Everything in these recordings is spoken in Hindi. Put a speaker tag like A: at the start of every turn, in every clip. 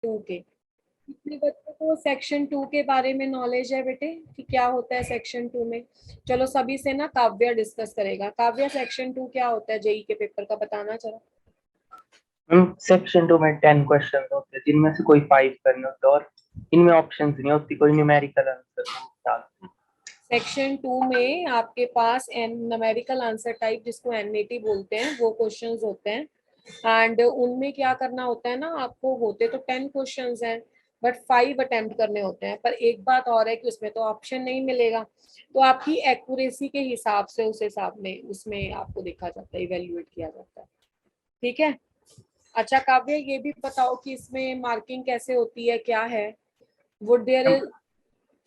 A: 2 के। कितने बच्चों को सेक्शन 2 के बारे में नॉलेज है बेटे कि क्या होता है सेक्शन 2 में? चलो सभी से ना काव्या डिस्कस करेगा। काव्या, सेक्शन 2 क्या होता है जेई के पेपर का, बताना जरा।
B: सेक्शन 2 में 10 क्वेश्चन होते हैं जिनमें से कोई 5 करने होते हैं और इनमें ऑप्शंस नहीं होती, कोई न्यूमेरिकल आंसर।
A: सेक्शन 2 में आपके पास न्यूमेरिकल आंसर टाइप जिसको एनएटी बोलते हैं वो क्वेश्चंस होते हैं। एंड उनमें क्या करना होता है ना, आपको होते तो 10 क्वेश्चंस हैं बट 5 अटेम्प्ट करने होते हैं। पर एक बात और है कि उसमें तो ऑप्शन नहीं मिलेगा, तो आपकी एक्यूरेसी के हिसाब से उस हिसाब में उसमें आपको देखा जाता है, इवेल्युएट किया जाता है। ठीक है। अच्छा काव्य, ये भी बताओ कि इसमें मार्किंग कैसे होती है, क्या है? वुड देयर इज,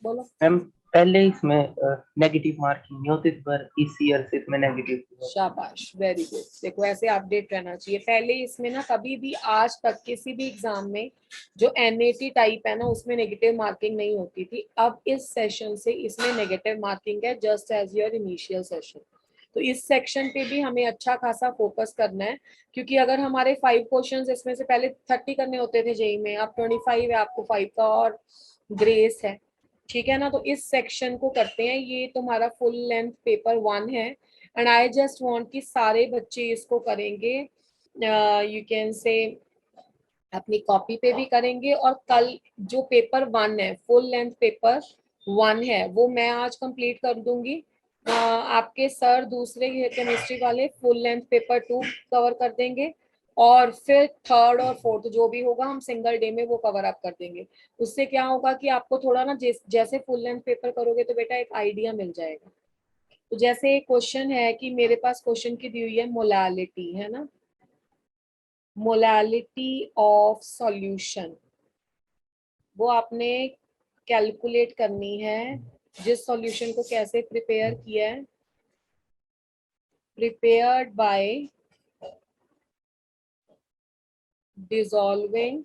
A: बोलो।
B: मैम पहले इसमें नेगेटिव मार्किंग नहीं होती, पर इस ईयर से इसमें नेगेटिव।
A: शाबाश, वेरी गुड। देखो ऐसे अपडेट रहना चाहिए। पहले इसमें ना कभी भी आज तक किसी भी एग्जाम में जो एनएटी टाइप है ना उसमें नेगेटिव मार्किंग नहीं होती थी। अब इस सेशन से इसमें नेगेटिव मार्किंग है, just as your initial session. तो इस सेक्शन पे भी हमें अच्छा खासा फोकस करना है, क्योंकि अगर हमारे 5 क्वेश्चंस इसमें से पहले 30 करने होते थे जेई में, अब 25 है, आपको 5 का और ग्रेस है। ठीक है ना। तो इस सेक्शन को करते हैं, ये तुम्हारा फुल लेंथ पेपर 1 है। एंड आई जस्ट वांट कि सारे बच्चे इसको करेंगे, यू कैन से अपनी कॉपी पे भी करेंगे। और कल जो पेपर 1 है, फुल लेंथ पेपर 1 है, वो मैं आज कंप्लीट कर दूंगी। आपके सर दूसरे केमिस्ट्री वाले फुल लेंथ पेपर 2 कवर कर देंगे, और फिर थर्ड और फोर्थ जो भी होगा हम सिंगल डे में वो कवर अप कर देंगे। उससे क्या होगा कि आपको थोड़ा ना जैसे फुल लेंथ पेपर करोगे तो बेटा एक आइडिया मिल जाएगा। तो जैसे क्वेश्चन है कि मेरे पास क्वेश्चन की दी हुई है मोलालिटी, है ना, मोलालिटी ऑफ सॉल्यूशन, वो आपने कैलकुलेट करनी है। जिस सॉल्यूशन को कैसे प्रिपेयर किया है, prepared by dissolving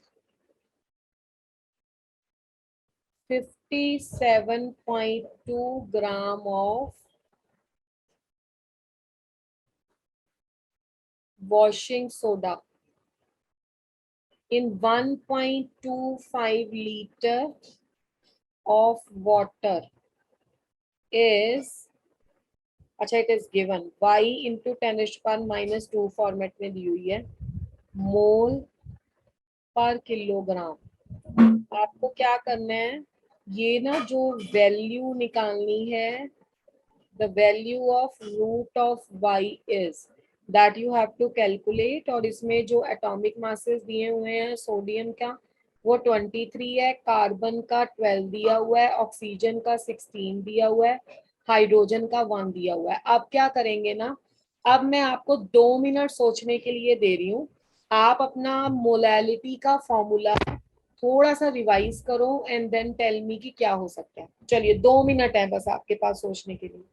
A: 57.2 gram of washing soda in 1.25 liter of water is, अच्छा it is given y into 10⁻⁻2 format में दी हुई है, मोल पर किलोग्राम। आपको क्या करना है, ये ना जो वैल्यू निकालनी है, the value of root of y is that you have to calculate। और इसमें जो एटॉमिक मासेस दिए हुए हैं, सोडियम का वो 23 है, कार्बन का 12 दिया हुआ है, ऑक्सीजन का 16 दिया हुआ है, हाइड्रोजन का 1 दिया हुआ है। अब क्या करेंगे ना, अब मैं आपको 2 मिनट सोचने के लिए दे रही हूँ। आप अपना मोलैलिटी का फॉर्मूला थोड़ा सा रिवाइज करो एंड देन टेल मी कि क्या हो सकता है। चलिए 2 मिनट है बस आपके पास सोचने के लिए।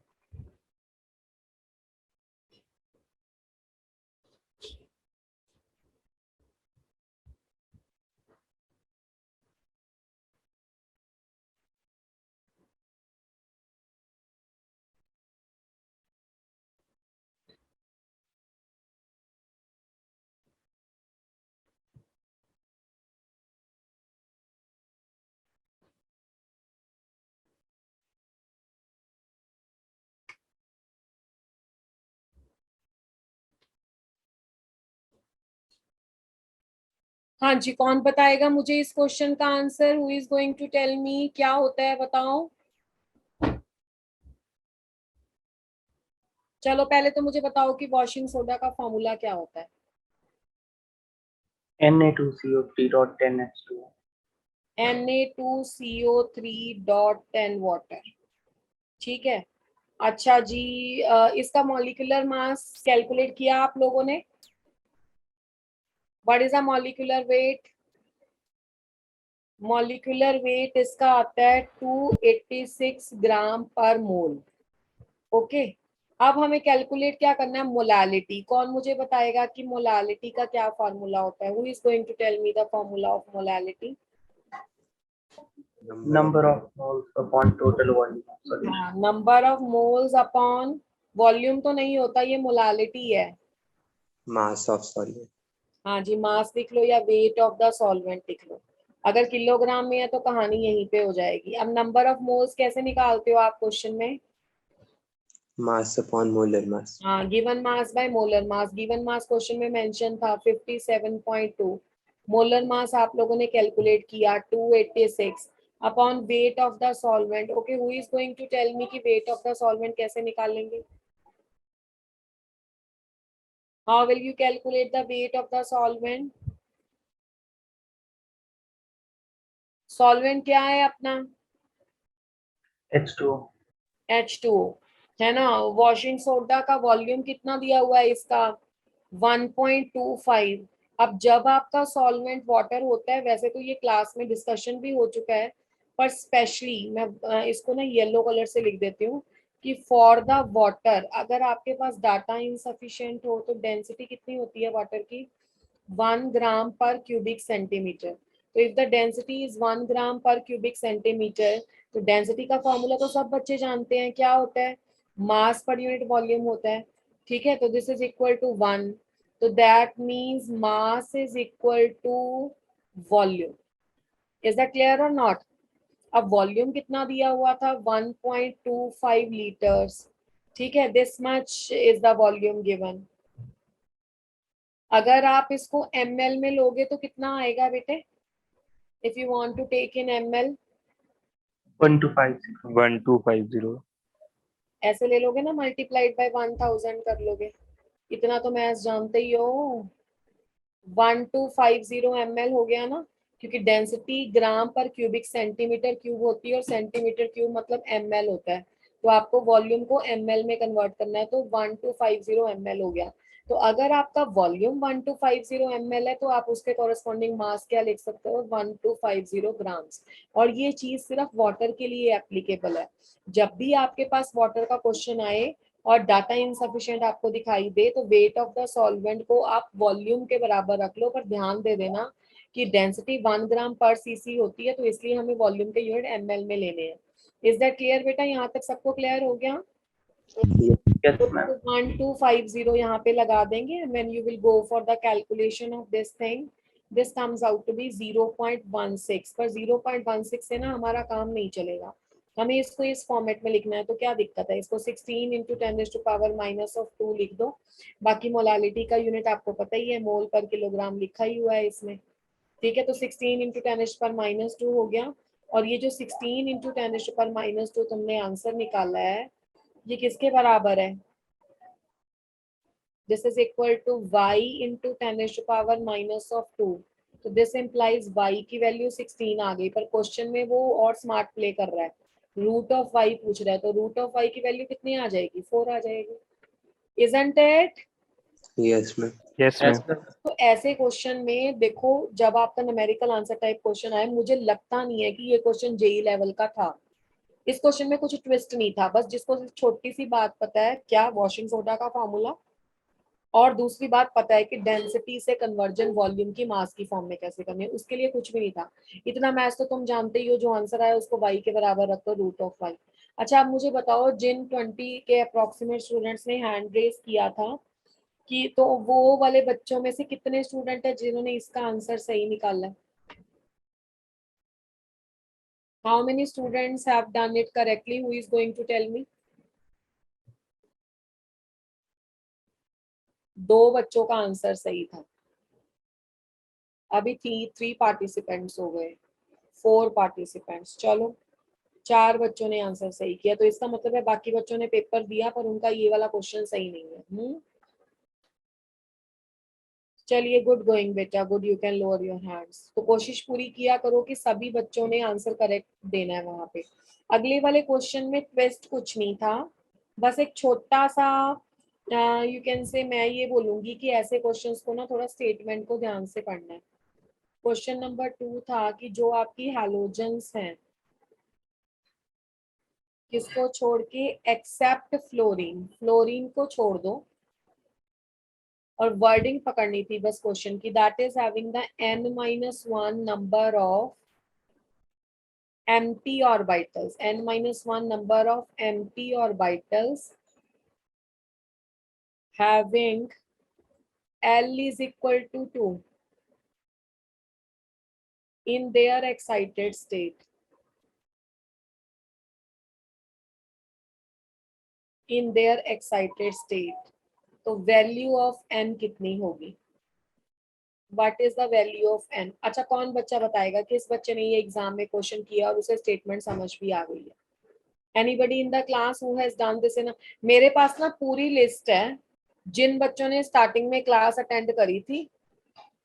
A: हाँ जी, कौन बताएगा मुझे इस क्वेश्चन का answer? Who is going to tell me क्या होता है, बताओ। चलो पहले तो मुझे बताओ कि वॉशिंग सोडा का फॉर्मूला क्या होता है।
B: Na2CO3.10H2।
A: Na2CO3.10 water. ठीक है। अच्छा जी, इसका मॉलिक्यूलर मास कैलकुलेट किया आप लोगों ने? What is the molecular weight? Molecular weight इसका आता है 286 ग्राम पर मोल। ओके। अब हमें कैलकुलेट क्या करना है, मोलालिटी। कौन मुझे बताएगा कि मोलालिटी का क्या फॉर्मूला होता है? Who is going to tell me the formula of molality?
B: Number of moles upon total volume of solution.
A: Number of moles upon volume तो नहीं होता, ये मोलालिटी है।
C: Mass of solute.
A: हाँ जी, मास लिख लो या वेट ऑफ द सॉल्वेंट लिख लो। अगर किलोग्राम में है तो कहानी यहीं पे हो जाएगी। अब नंबर ऑफ मोल्स कैसे निकालते हो आप क्वेश्चन में?
C: Mass upon molar mass.
A: हाँ, given mass by molar mass. Given mass question में मेंशन था 57.2। मोलर मास आप लोगों ने कैलकुलेट किया 286 upon weight of the solvent. Okay, who is going to tell me कि वेट ऑफ द सॉल्वेंट कैसे निकालेंगे? How will you calculate the weight of the solvent? Solvent क्या है अपना?
B: H2O।
A: H2O है ना। वॉशिंग सोडा का वॉल्यूम कितना दिया हुआ है इसका? 1.25। अब जब आपका सॉल्वेंट वाटर होता है, वैसे तो ये क्लास में डिस्कशन भी हो चुका है, पर स्पेशली मैं इसको ना येलो कलर से लिख देती हूँ कि फॉर द वाटर, अगर आपके पास डाटा इनसफिशिएंट हो तो डेंसिटी कितनी होती है वाटर की? 1 ग्राम पर क्यूबिक सेंटीमीटर। तो इफ द डेंसिटी इज 1 ग्राम पर क्यूबिक सेंटीमीटर, तो डेंसिटी का फॉर्मूला तो सब बच्चे जानते हैं, क्या होता है? मास पर यूनिट वॉल्यूम होता है। ठीक है, तो दिस इज इक्वल टू 1। तो that means mass is equal to volume. Is that clear और नॉट? अब वॉल्यूम कितना दिया हुआ था? 1.25 लीटर्स। ठीक है, this much is the volume given. अगर आप इसको ml में लोगे तो कितना आएगा बेटे? If you want to take in ml,
B: 1250।
C: 1250।
A: ऐसे ले लोगे ना, मल्टीप्लाइड बाय 1000 कर लोगे। इतना तो मैथ्स जानते ही हो। 1250 ml हो गया ना, क्योंकि डेंसिटी ग्राम पर क्यूबिक सेंटीमीटर क्यूब होती है और सेंटीमीटर क्यूब मतलब ml होता है। तो आपको वॉल्यूम को ml में कन्वर्ट करना है, तो 1250 ml हो गया। तो अगर आपका वॉल्यूम 1250 ml है तो आप उसके कॉरेस्पॉन्डिंग मास क्या लिख सकते हो? 1250 ग्राम्स। और ये चीज सिर्फ वाटर के लिए एप्लीकेबल है। जब भी आपके पास वाटर का क्वेश्चन आए और डाटा इनसफिशिएंट आपको दिखाई दे, तो वेट ऑफ द सॉल्वेंट को आप वॉल्यूम के बराबर रख लो, पर ध्यान दे देना कि डेंसिटी 1 ग्राम पर सीसी होती है, तो इसलिए हमें वॉल्यूम के यूनिट ml में लेने हैं। इज दैट क्लियर बेटा? यहाँ तक सबको क्लियर हो गया?
B: Yes,
A: तो
B: ma'am।
A: 1250 यहाँ पे लगा देंगे। When you will go for the calculation of this thing, this comes out to be 0.16। पर 0.16 से ना हमारा काम नहीं चलेगा, हमें इसको इस फॉर्मेट में लिखना है। तो क्या दिक्कत है? इसको 16 इंटू 10⁻⁻² लिख दो। बाकी मोलालिटी का यूनिट आपको पता ही है, मोल पर किलोग्राम लिखा ही हुआ है इसमें। ठीक है, तो 16 इंटू 10⁻² हो गया। और ये जो 16 इंटू 10⁻² तुमने आंसर निकाला है, ये किसके बराबर है? This is equal to y into 10⁻⁻²। तो दिस implies y की वैल्यू 16 आ गई, पर क्वेश्चन में वो और स्मार्ट प्ले कर रहा है, रूट ऑफ y पूछ रहा है, तो रूट ऑफ y की वैल्यू कितनी आ जाएगी? 4 आ जाएगी। Isn't it?
C: Yes ma'am.
B: Yes, ma'am।
A: तो ऐसे क्वेश्चन में देखो, जब आपका न्यूमेरिकल आंसर टाइप क्वेश्चन आए, मुझे लगता नहीं है कि ये क्वेश्चन जेई लेवल का था। इस क्वेश्चन में कुछ ट्विस्ट नहीं था, बस जिसको छोटी सी बात पता है, क्या वॉशिंग सोडा का फॉर्मूला, और दूसरी बात पता है कि डेंसिटी से कन्वर्जन वॉल्यूम की मास की फॉर्म में कैसे करनी है, उसके लिए कुछ भी नहीं था। इतना मैथ्स तो तुम जानते ही हो, जो आंसर आया उसको y के बराबर रखो, रूट ऑफ y। अच्छा, अब मुझे बताओ, जिन 20 के अप्रोक्सीमेट स्टूडेंट्स ने हैंड रेस किया था, कि तो वो वाले बच्चों में से कितने स्टूडेंट है जिन्होंने इसका आंसर सही निकाला है? How many students have done it correctly? Who is going to tell me? 2 बच्चों का आंसर सही था। अभी 3 पार्टिसिपेंट्स हो गए, 4 पार्टिसिपेंट्स। चलो, 4 बच्चों ने आंसर सही किया, तो इसका मतलब है बाकी बच्चों ने पेपर दिया पर उनका ये वाला क्वेश्चन सही नहीं है। चलिए, गुड गोइंग बेटा, good, you can lower your hands. तो कोशिश पूरी किया करो कि सभी बच्चों ने आंसर करेक्ट देना है वहां पे। अगले वाले क्वेश्चन में ट्विस्ट कुछ नहीं था, बस एक छोटा सा, यू कैन से, मैं ये बोलूंगी कि ऐसे क्वेश्चंस को ना थोड़ा स्टेटमेंट को ध्यान से पढ़ना है। क्वेश्चन नंबर 2 था कि जो आपकी हैलोजेंस हैं, किसको छोड़ के? एक्सेप्ट फ्लोरीन, फ्लोरीन को छोड़ दो। और वर्डिंग पकड़नी थी बस क्वेश्चन की, that is having the n-1 number of empty orbitals, n-1 number of empty orbitals having L is equal to 2 in their excited state, in their excited state, तो वैल्यू ऑफ n कितनी होगी? What is the value of n? अच्छा, कौन बच्चा बताएगा किस बच्चे ने ये एग्जाम में क्वेश्चन किया और उसे स्टेटमेंट समझ भी आ गई है? Anybody in the class who has done this in? मेरे पास ना पूरी लिस्ट है जिन बच्चों ने स्टार्टिंग में क्लास अटेंड करी थी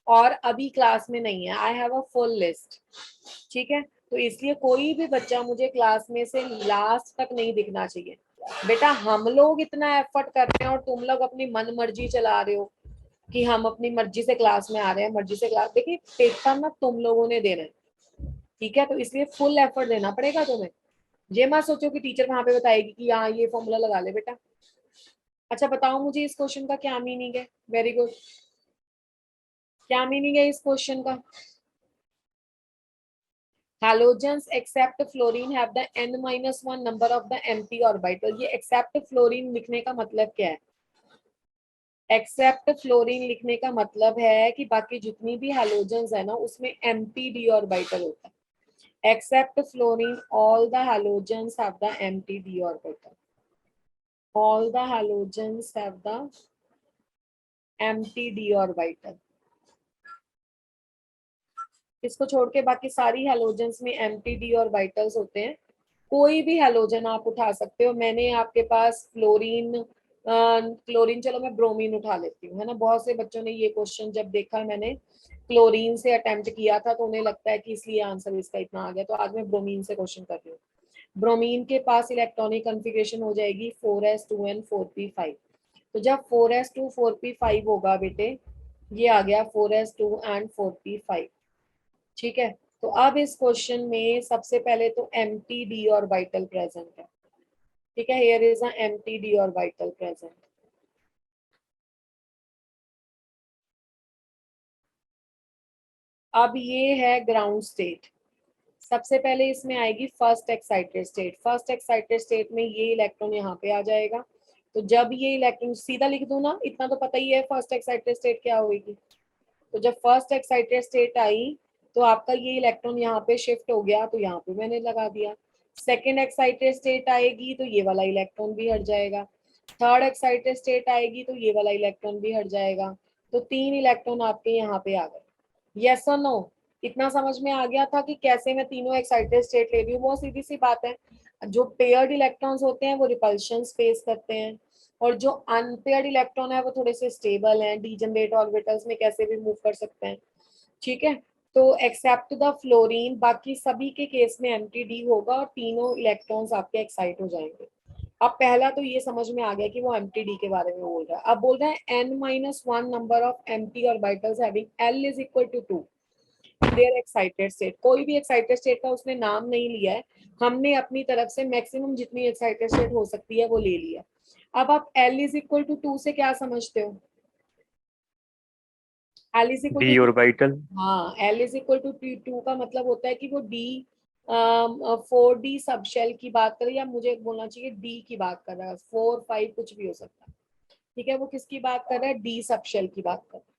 A: और अभी क्लास में नहीं है। I have a full list, ठीक है? तो इसलिए कोई भी बच्चा मुझे क्लास में से लास्ट तक नहीं दिखना चाहिए। बेटा हम लोग इतना एफर्ट कर रहे हैं और तुम लोग अपनी मन मर्जी चला रहे हो कि हम अपनी मर्जी से क्लास में आ रहे हैं, मर्जी से क्लास। देखिए पेपर ना तुम लोगों ने देना है, ठीक है? तो इसलिए फुल एफर्ट देना पड़ेगा तुम्हें। ये मत सोचो कि टीचर वहां पे बताएगी कि हाँ ये फॉर्मूला लगा ले बेटा। अच्छा बताओ मुझे इस क्वेश्चन का क्या मीनिंग है? वेरी गुड, क्या मीनिंग है इस क्वेश्चन का? Halogens except fluorine have the n-1 number of the empty orbital। ये except fluorine लिखने का मतलब क्या है? एक्सेप्ट फ्लोरीन लिखने का मतलब है कि बाकी जितनी भी हैलोजेंस है ना उसमें empty d ऑर्बिटल होता है। Except fluorine all the halogens have the empty d orbital, all the halogens have the empty d orbital। इसको छोड़ के बाकी सारी हैलोजेंस में empty d ऑर्बिटल्स होते हैं। कोई भी हैलोजन आप उठा सकते हो। मैंने आपके पास फ्लोरीन, क्लोरीन, चलो मैं ब्रोमीन उठा लेती हूँ, है ना? बहुत से बच्चों ने ये क्वेश्चन जब देखा मैंने क्लोरीन से अटेम्प्ट किया था तो उन्हें लगता है कि इसलिए आंसर इसका इतना आ गया। तो आज मैं ब्रोमीन से क्वेश्चन कर रही हूँ। ब्रोमीन के पास इलेक्ट्रॉनिक कॉन्फ़िगरेशन हो जाएगी 4s2 and 4p5। तो जब 4s2 4p5 होगा बेटे, ये आ गया 4s2 and 4p5, ठीक है? तो अब इस क्वेश्चन में सबसे पहले तो empty d ऑर्बिटल प्रेजेंट है, ठीक है? Here is a empty d orbital present. अब ये है ग्राउंड स्टेट। सबसे पहले इसमें आएगी first excited state. First excited state में ये इलेक्ट्रॉन यहाँ पे आ जाएगा। तो जब ये इलेक्ट्रॉन, सीधा लिख दूं ना, इतना तो पता ही है फर्स्ट एक्साइटेड स्टेट क्या होगी। तो जब फर्स्ट एक्साइटेड स्टेट आई तो आपका ये इलेक्ट्रॉन यहाँ पे शिफ्ट हो गया, तो यहाँ पे मैंने लगा दिया। सेकेंड एक्साइटेड स्टेट आएगी तो ये वाला इलेक्ट्रॉन भी हट जाएगा। थर्ड एक्साइटेड स्टेट आएगी तो ये वाला इलेक्ट्रॉन भी हट जाएगा। तो 3 इलेक्ट्रॉन आपके यहाँ पे आ गए। यस और नो? इतना समझ में आ गया था कि कैसे मैं तीनों एक्साइटेड स्टेट ले रही हूँ? बहुत सीधी सी बात है। जो पेयर्ड इलेक्ट्रॉन्स होते हैं वो रिपल्शन फेस करते हैं और जो अनपेयर्ड इलेक्ट्रॉन है वो थोड़े से स्टेबल हैं, डीजनरेट ऑर्बिटल्स में कैसे भी मूव कर सकते हैं, ठीक है? तो एक्सेप्ट द फ्लोरीन, बाकी सभी के केस में एम्प्टी डी होगा और तीनों इलेक्ट्रॉन्स आपके एक्साइट हो जाएंगे। अब पहला तो ये समझ में आ गया कि वो एम्प्टी डी के बारे में बोल रहा है। अब बोल रहा है n-1 number of empty orbitals having L is equal to 2 their excited state. कोई भी एक्साइटेड स्टेट का उसने नाम नहीं लिया है, हमने अपनी तरफ से मैक्सिमम जितनी एक्साइटेड स्टेट हो सकती है वो ले लिया। अब आप L इज इक्वल टू 2 से क्या समझते हो? L is equal
C: d
A: to,
C: orbital.
A: हाँ, L इज इक्वल टू 2 का मतलब होता है कि वो D 4D सब शेल की बात करे, या मुझे बोलना चाहिए D की बात कर रहा है। 4 5 कुछ भी हो सकता है, ठीक है? वो किसकी बात कर रहा है? D सब शेल की बात कर रहा है।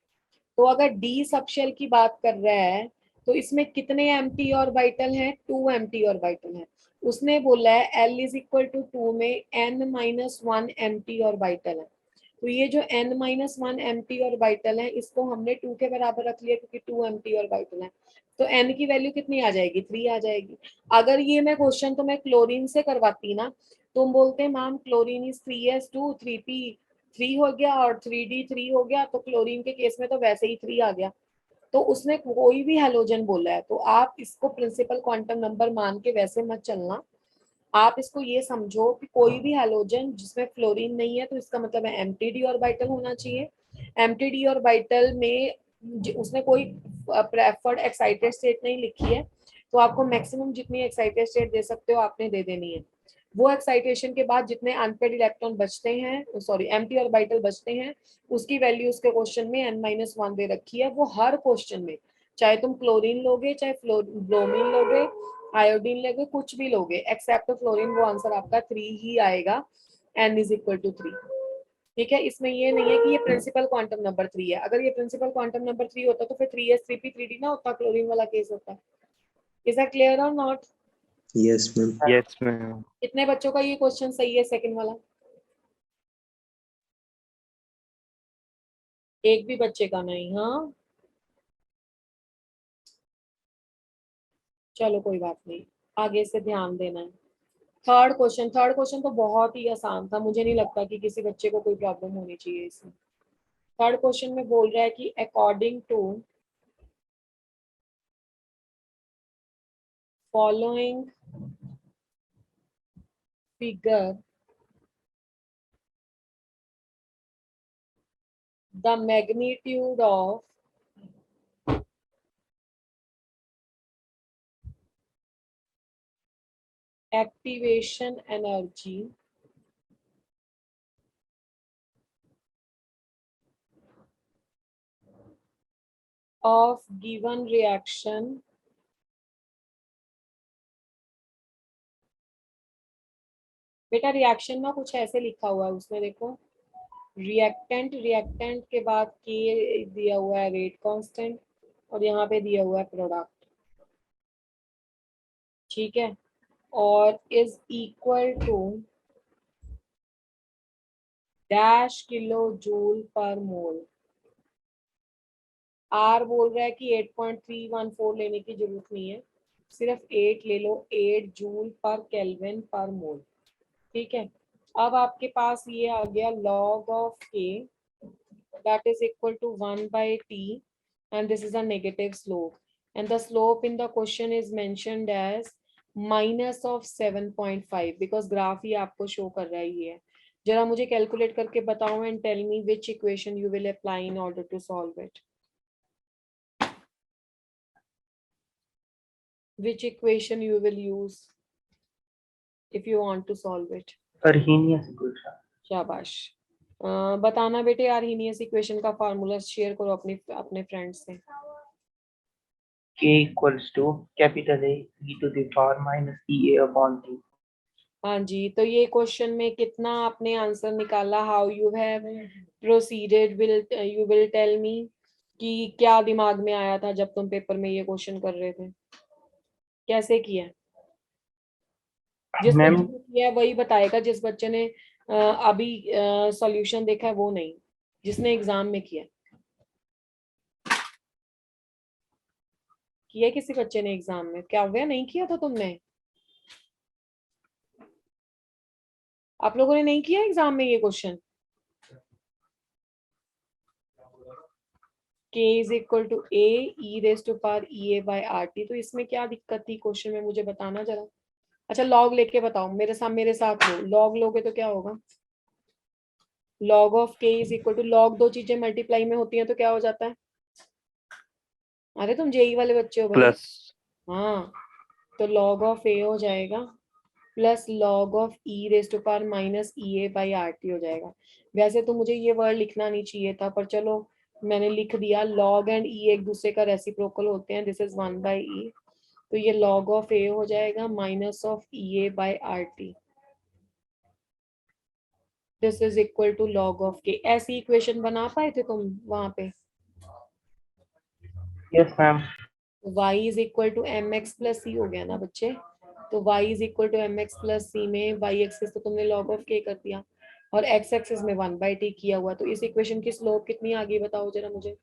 A: तो अगर D सब शेल की बात कर रहा है तो इसमें कितने एम्प्टी ऑर्बिटल हैं? 2 एम्प्टी ऑर्बिटल हैं। उसने बोला है L इज इक्वल टू 2 में n-1 एम्प्टी ऑर्बिटल है। तो ये जो n-1 एम्प्टी ऑर्बिटल है इसको हमने 2 के बराबर रख लिया क्योंकि 2 एम्प्टी ऑर्बिटल है। तो n की वैल्यू कितनी आ जाएगी? 3 आ जाएगी। अगर ये मैं क्वेश्चन तो मैं क्लोरीन से करवाती ना, तुम बोलते ma'am chlorine is 3s2 3p 3 हो गया और 3d 3 हो गया, तो क्लोरीन के केस में तो वैसे ही 3 आ गया। तो उसने कोई भी हैलोजन बोला है तो आप इसको प्रिंसिपल क्वांटम नंबर मान के वैसे मत चलना। आप इसको ये समझो कि कोई भी हैलोजन जिसमें फ्लोरीन नहीं है तो इसका मतलब है एम्प्टी डी ऑर्बिटल होना चाहिए। एम्प्टी डी ऑर्बिटल में उसने कोई प्रेफर्ड एक्साइटेड स्टेट नहीं लिखी है, तो आपको मैक्सिमम जितनी एक्साइटेड स्टेट दे सकते हो आपने दे देनी है। वो एक्साइटेशन के बाद जितने अनपेड इलेक्ट्रॉन बचते हैं, सॉरी एम्प्टी ऑर्बिटल बचते हैं, उसकी वैल्यू उसके क्वेश्चन में n-1 दे रखी है। वो हर क्वेश्चन में, चाहे तुम क्लोरीन लोगे, चाहे ब्रोमीन लोगे, आयोडीन लोगे, कुछ भी लोगे, एक्सेप्ट फ्लोरीन, वो आंसर आपका 3 ही आएगा। n is equal to 3। ठीक है, इसमें ये नहीं है कि ये प्रिंसिपल क्वांटम नंबर 3 है। अगर ये प्रिंसिपल क्वांटम नंबर 3 होता तो फिर 3s 3p 3d ना होता, क्लोरीन वाला केस होता। इज दैट क्लियर और not?
C: Yes, ma'am.
D: Yes, ma'am.
A: कितने बच्चों का ये क्वेश्चन सही है सेकंड वाला? एक भी बच्चे का नहीं? हाँ चलो कोई बात नहीं, आगे से ध्यान देना है। थर्ड क्वेश्चन तो बहुत ही आसान था, मुझे नहीं लगता कि किसी बच्चे को कोई प्रॉब्लम होनी चाहिए इसमें। थर्ड क्वेश्चन में बोल रहा है कि according to following figure the magnitude of activation energy of given reaction बेटा रिएक्शन ना कुछ ऐसे लिखा हुआ है उसमें, देखो रिएक्टेंट के बाद के दिया हुआ है रेट कांस्टेंट, और यहाँ पे दिया हुआ है प्रोडक्ट, ठीक है, और is equal to dash kilo joule per mole. Are बोल रहा है कि 8.314 लेने की जरूरत नहीं है, सिर्फ 8 ले लो, 8 जूल पर केल्विन पर मोल। ठीक है, अब आपके पास ये आ गया log of k that is equal to 1 by t and this is a negative slope and the slope in the question is mentioned as minus of 7.5 because graph ही आपको शो कर रहा है ये। जरा मुझे कैलकुलेट करके बताओ and tell me which equation you will apply in order to solve it. Which equation you will use if you want to solve it.
B: Arrhenius equation.
A: शाबाश। बताना बेटे आर्हीनियस इक्वेशन का फार्मूला शेयर करो अपने फ्रेंड से।
B: K equals to capital A e to the power minus EA upon T.
A: हाँ जी, तो ये क्वेश्चन में कितना आपने आंसर निकाला? How you have proceeded, you will tell me कि क्या दिमाग में आया था जब तुम पेपर में ये क्वेश्चन कर रहे थे, कैसे किया? जिस
B: मैम
A: बच्चे ने किया है वही बताएगा, जिस बच्चे ने अभी सॉल्यूशन देखा है वो नहीं, जिसने एग्जाम में किया किसी बच्चे ने एग्जाम में, क्या हुआ नहीं किया था तुमने? आप लोगों ने नहीं किया एग्जाम में ये question? k is equal to a e raised to power ea by rt, तो इसमें क्या दिक्कत थी क्वेश्चन में, मुझे बताना जरा। अच्छा लॉग लेके बताओ, मेरे साथ लो, लॉग लोगे तो क्या होगा? log of k is equal to, log दो चीजें मल्टीप्लाई में होती हैं तो क्या हो जाता है? अरे तुम जेई वाले बच्चे हो भाई।
D: Plus.
A: हाँ, तो log ऑफ a हो जाएगा plus log of e raise to power minus ea by rt हो जाएगा। वैसे तो मुझे ये वर्ड लिखना नहीं चाहिए था, पर चलो मैंने लिख दिया। log एंड e एक दूसरे का रेसिप्रोकल होते हैं, दिस इज 1 बाई e, तो ये log ऑफ a हो जाएगा minus of ea by rt, this is equal to log of k। ऐसी इक्वेशन बना पाए थे तुम वहां पे?
B: yes ma'am.
A: y is equal to M X plus C हो गया ना बच्चे, तो y is equal to M X plus C में y एक्सिस तो तुमने log ऑफ k कर दिया और x एक्सिस में 1 बाई टी किया हुआ, तो इस इक्वेशन की स्लोप कितनी आ गई बताओ जरा मुझे,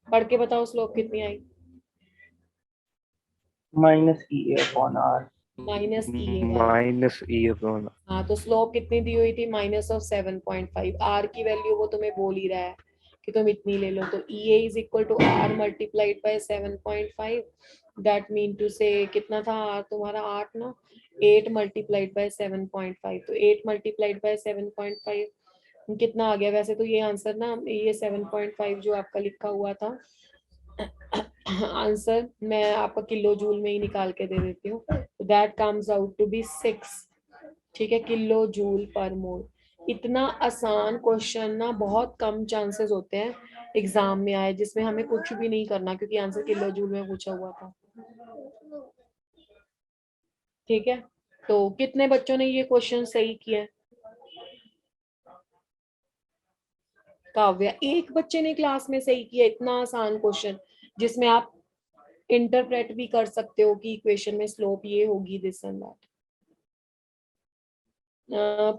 A: पढ़ के बताओ स्लोप कितनी आई?
B: minus EA upon R.
A: Minus E.
D: Minus E upon.
A: हाँ, तो स्लोप कितनी दी हुई थी? Minus of 7.5। आर की वैल्यू वो तुम्हें बोल ही रहा है कि तुम इतनी ले लो, तो E A is equal to R multiplied by 7.5, that mean to से कितना था आर तुम्हारा? 8 ना, 8 मल्टीप्लाइड बाय 7.5, तो 8 मल्टीप्लाइड बाय 7.5 कितना आ गया? वैसे तो ये आंसर ना, ये 7.5 जो आपका लिखा हुआ था आंसर मैं आपका किलो जूल में ही निकाल के दे देती हूँ, that comes out to be 6, ठीक है, किलो जूल पर मोल। इतना आसान क्वेश्चन ना बहुत कम चांसेस होते हैं एग्जाम में आए जिसमें हमें कुछ भी नहीं करना, क्योंकि आंसर किलो जूल में पूछा हुआ था। ठीक है, तो कितने बच्चों ने ये क्वेश्चन सही किया? काव्या, एक बच्चे ने क्लास में सही किया, इतना आसान क्वेश्चन जिसमें आप इंटरप्रेट भी कर सकते हो कि इक्वेशन में स्लोप ये होगी, दिस एंड दैट।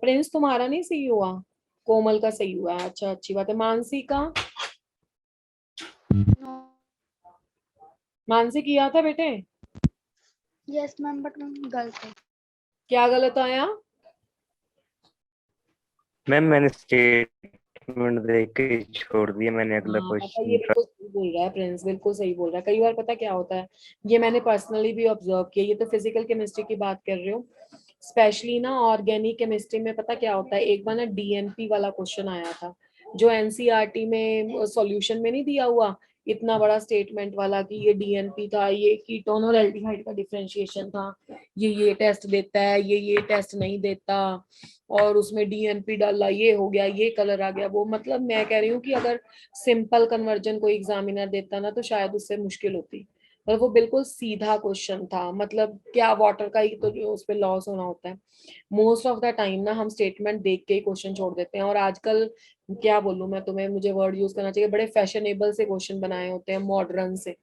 A: प्रिंस तुम्हारा नहीं सही हुआ, कोमल का सही हुआ है, अच्छा अच्छी बात है। मानसी का, मानसी किया था बेटे?
E: यस मैम, बट मैम गलत है।
A: क्या गलत आया?
D: मैम मैंने स्टेटमेंट देख के ही छोड़ दिया, मैंने अगला
A: हाँ पता, ये
D: क्वेश्चन।
A: बिल्कुल सही बोल रहा है प्रिंस, बिल्कुल सही बोल रहा है। कई बार पता क्या होता है, ये मैंने पर्सनली भी ऑब्जर्व किया, ये तो फिजिकल केमिस्ट्री की बात कर रहे हो, स्पेशली ना ऑर्गेनिक केमिस्ट्री में पता क्या होता है, एक बार ना डीएनपी वाला क्वेश्चन आया था, जो एनसीईआरटी में सॉल्यूशन में नहीं दिया हुआ, इतना बड़ा स्टेटमेंट वाला कि ये डीएनपी था, ये कीटोन और एल्डिहाइड का डिफरेंशिएशन था, ये टेस्ट देता है, ये टेस्ट नहीं देता, और उसमें डीएनपी डाला, ये हो गया, ये कलर आ गया, वो मतलब मैं कह रही हूँ कि अगर सिंपल कन्वर्जन कोई एग्जामिनर देता ना तो शायद उससे मुश्किल होती, पर वो बिल्कुल सीधा क्वेश्चन था, मतलब क्या वाटर का ही तो जो उस पे लॉस होना होता है। मोस्ट ऑफ द टाइम ना हम स्टेटमेंट देख के ही क्वेश्चन छोड़ देते हैं, और आजकल क्या बोलूं मैं तुम्हें, मुझे वर्ड यूज करना चाहिए, बड़े फैशनेबल से क्वेश्चन बनाए होते हैं, मॉडर्न से,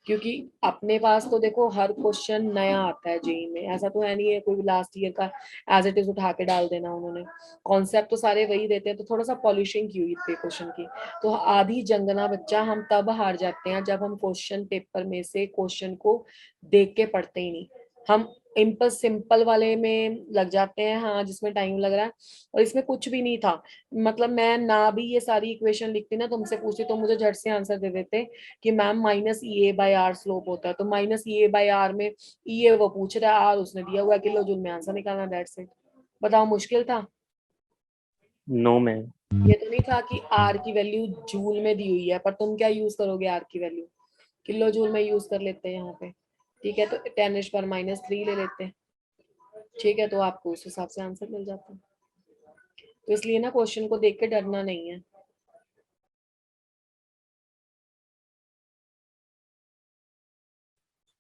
A: क्योंकि अपने पास तो देखो हर क्वेश्चन नया आता है जेई में, ऐसा तो है नहीं है कोई लास्ट ईयर का एज इट इज उठा के डाल देना उन्होंने, कॉन्सेप्ट तो सारे वही देते हैं, तो थोड़ा सा पॉलिशिंग की हुई थी क्वेश्चन की। तो आधी जंगना बच्चा हम तब हार जाते हैं जब हम क्वेश्चन पेपर में से क्वेश्चन को देख के पढ़ते ही नहीं, हम इम्पल्स सिंपल वाले में लग जाते हैं, हाँ जिसमें टाइम लग रहा है, और इसमें कुछ भी नहीं था, मतलब मैं ना भी ये सारी इक्वेशन लिखती ना तुमसे पूछती तो मुझे झट से आंसर दे देते कि ma'am minus E A by R slope होता है, तो minus E A by R में ई ए वो पूछ रहा है, आर उसने दिया हुआ है, किलो जूल में आंसर निकालना, दैट्स इट। बताओ मुश्किल था?
D: No ma'am.
A: ये तो नहीं था कि आर की वैल्यू जूल में दी हुई है, पर तुम क्या यूज करोगे आर की वैल्यू, किलो जूल में यूज कर लेते हैं यहाँ पे, ठीक है, तो 10⁻³ ले लेते हैं, ठीक है, तो आपको उस हिसाब से आंसर मिल जाता है। तो इसलिए ना क्वेश्चन को देख के डरना नहीं है।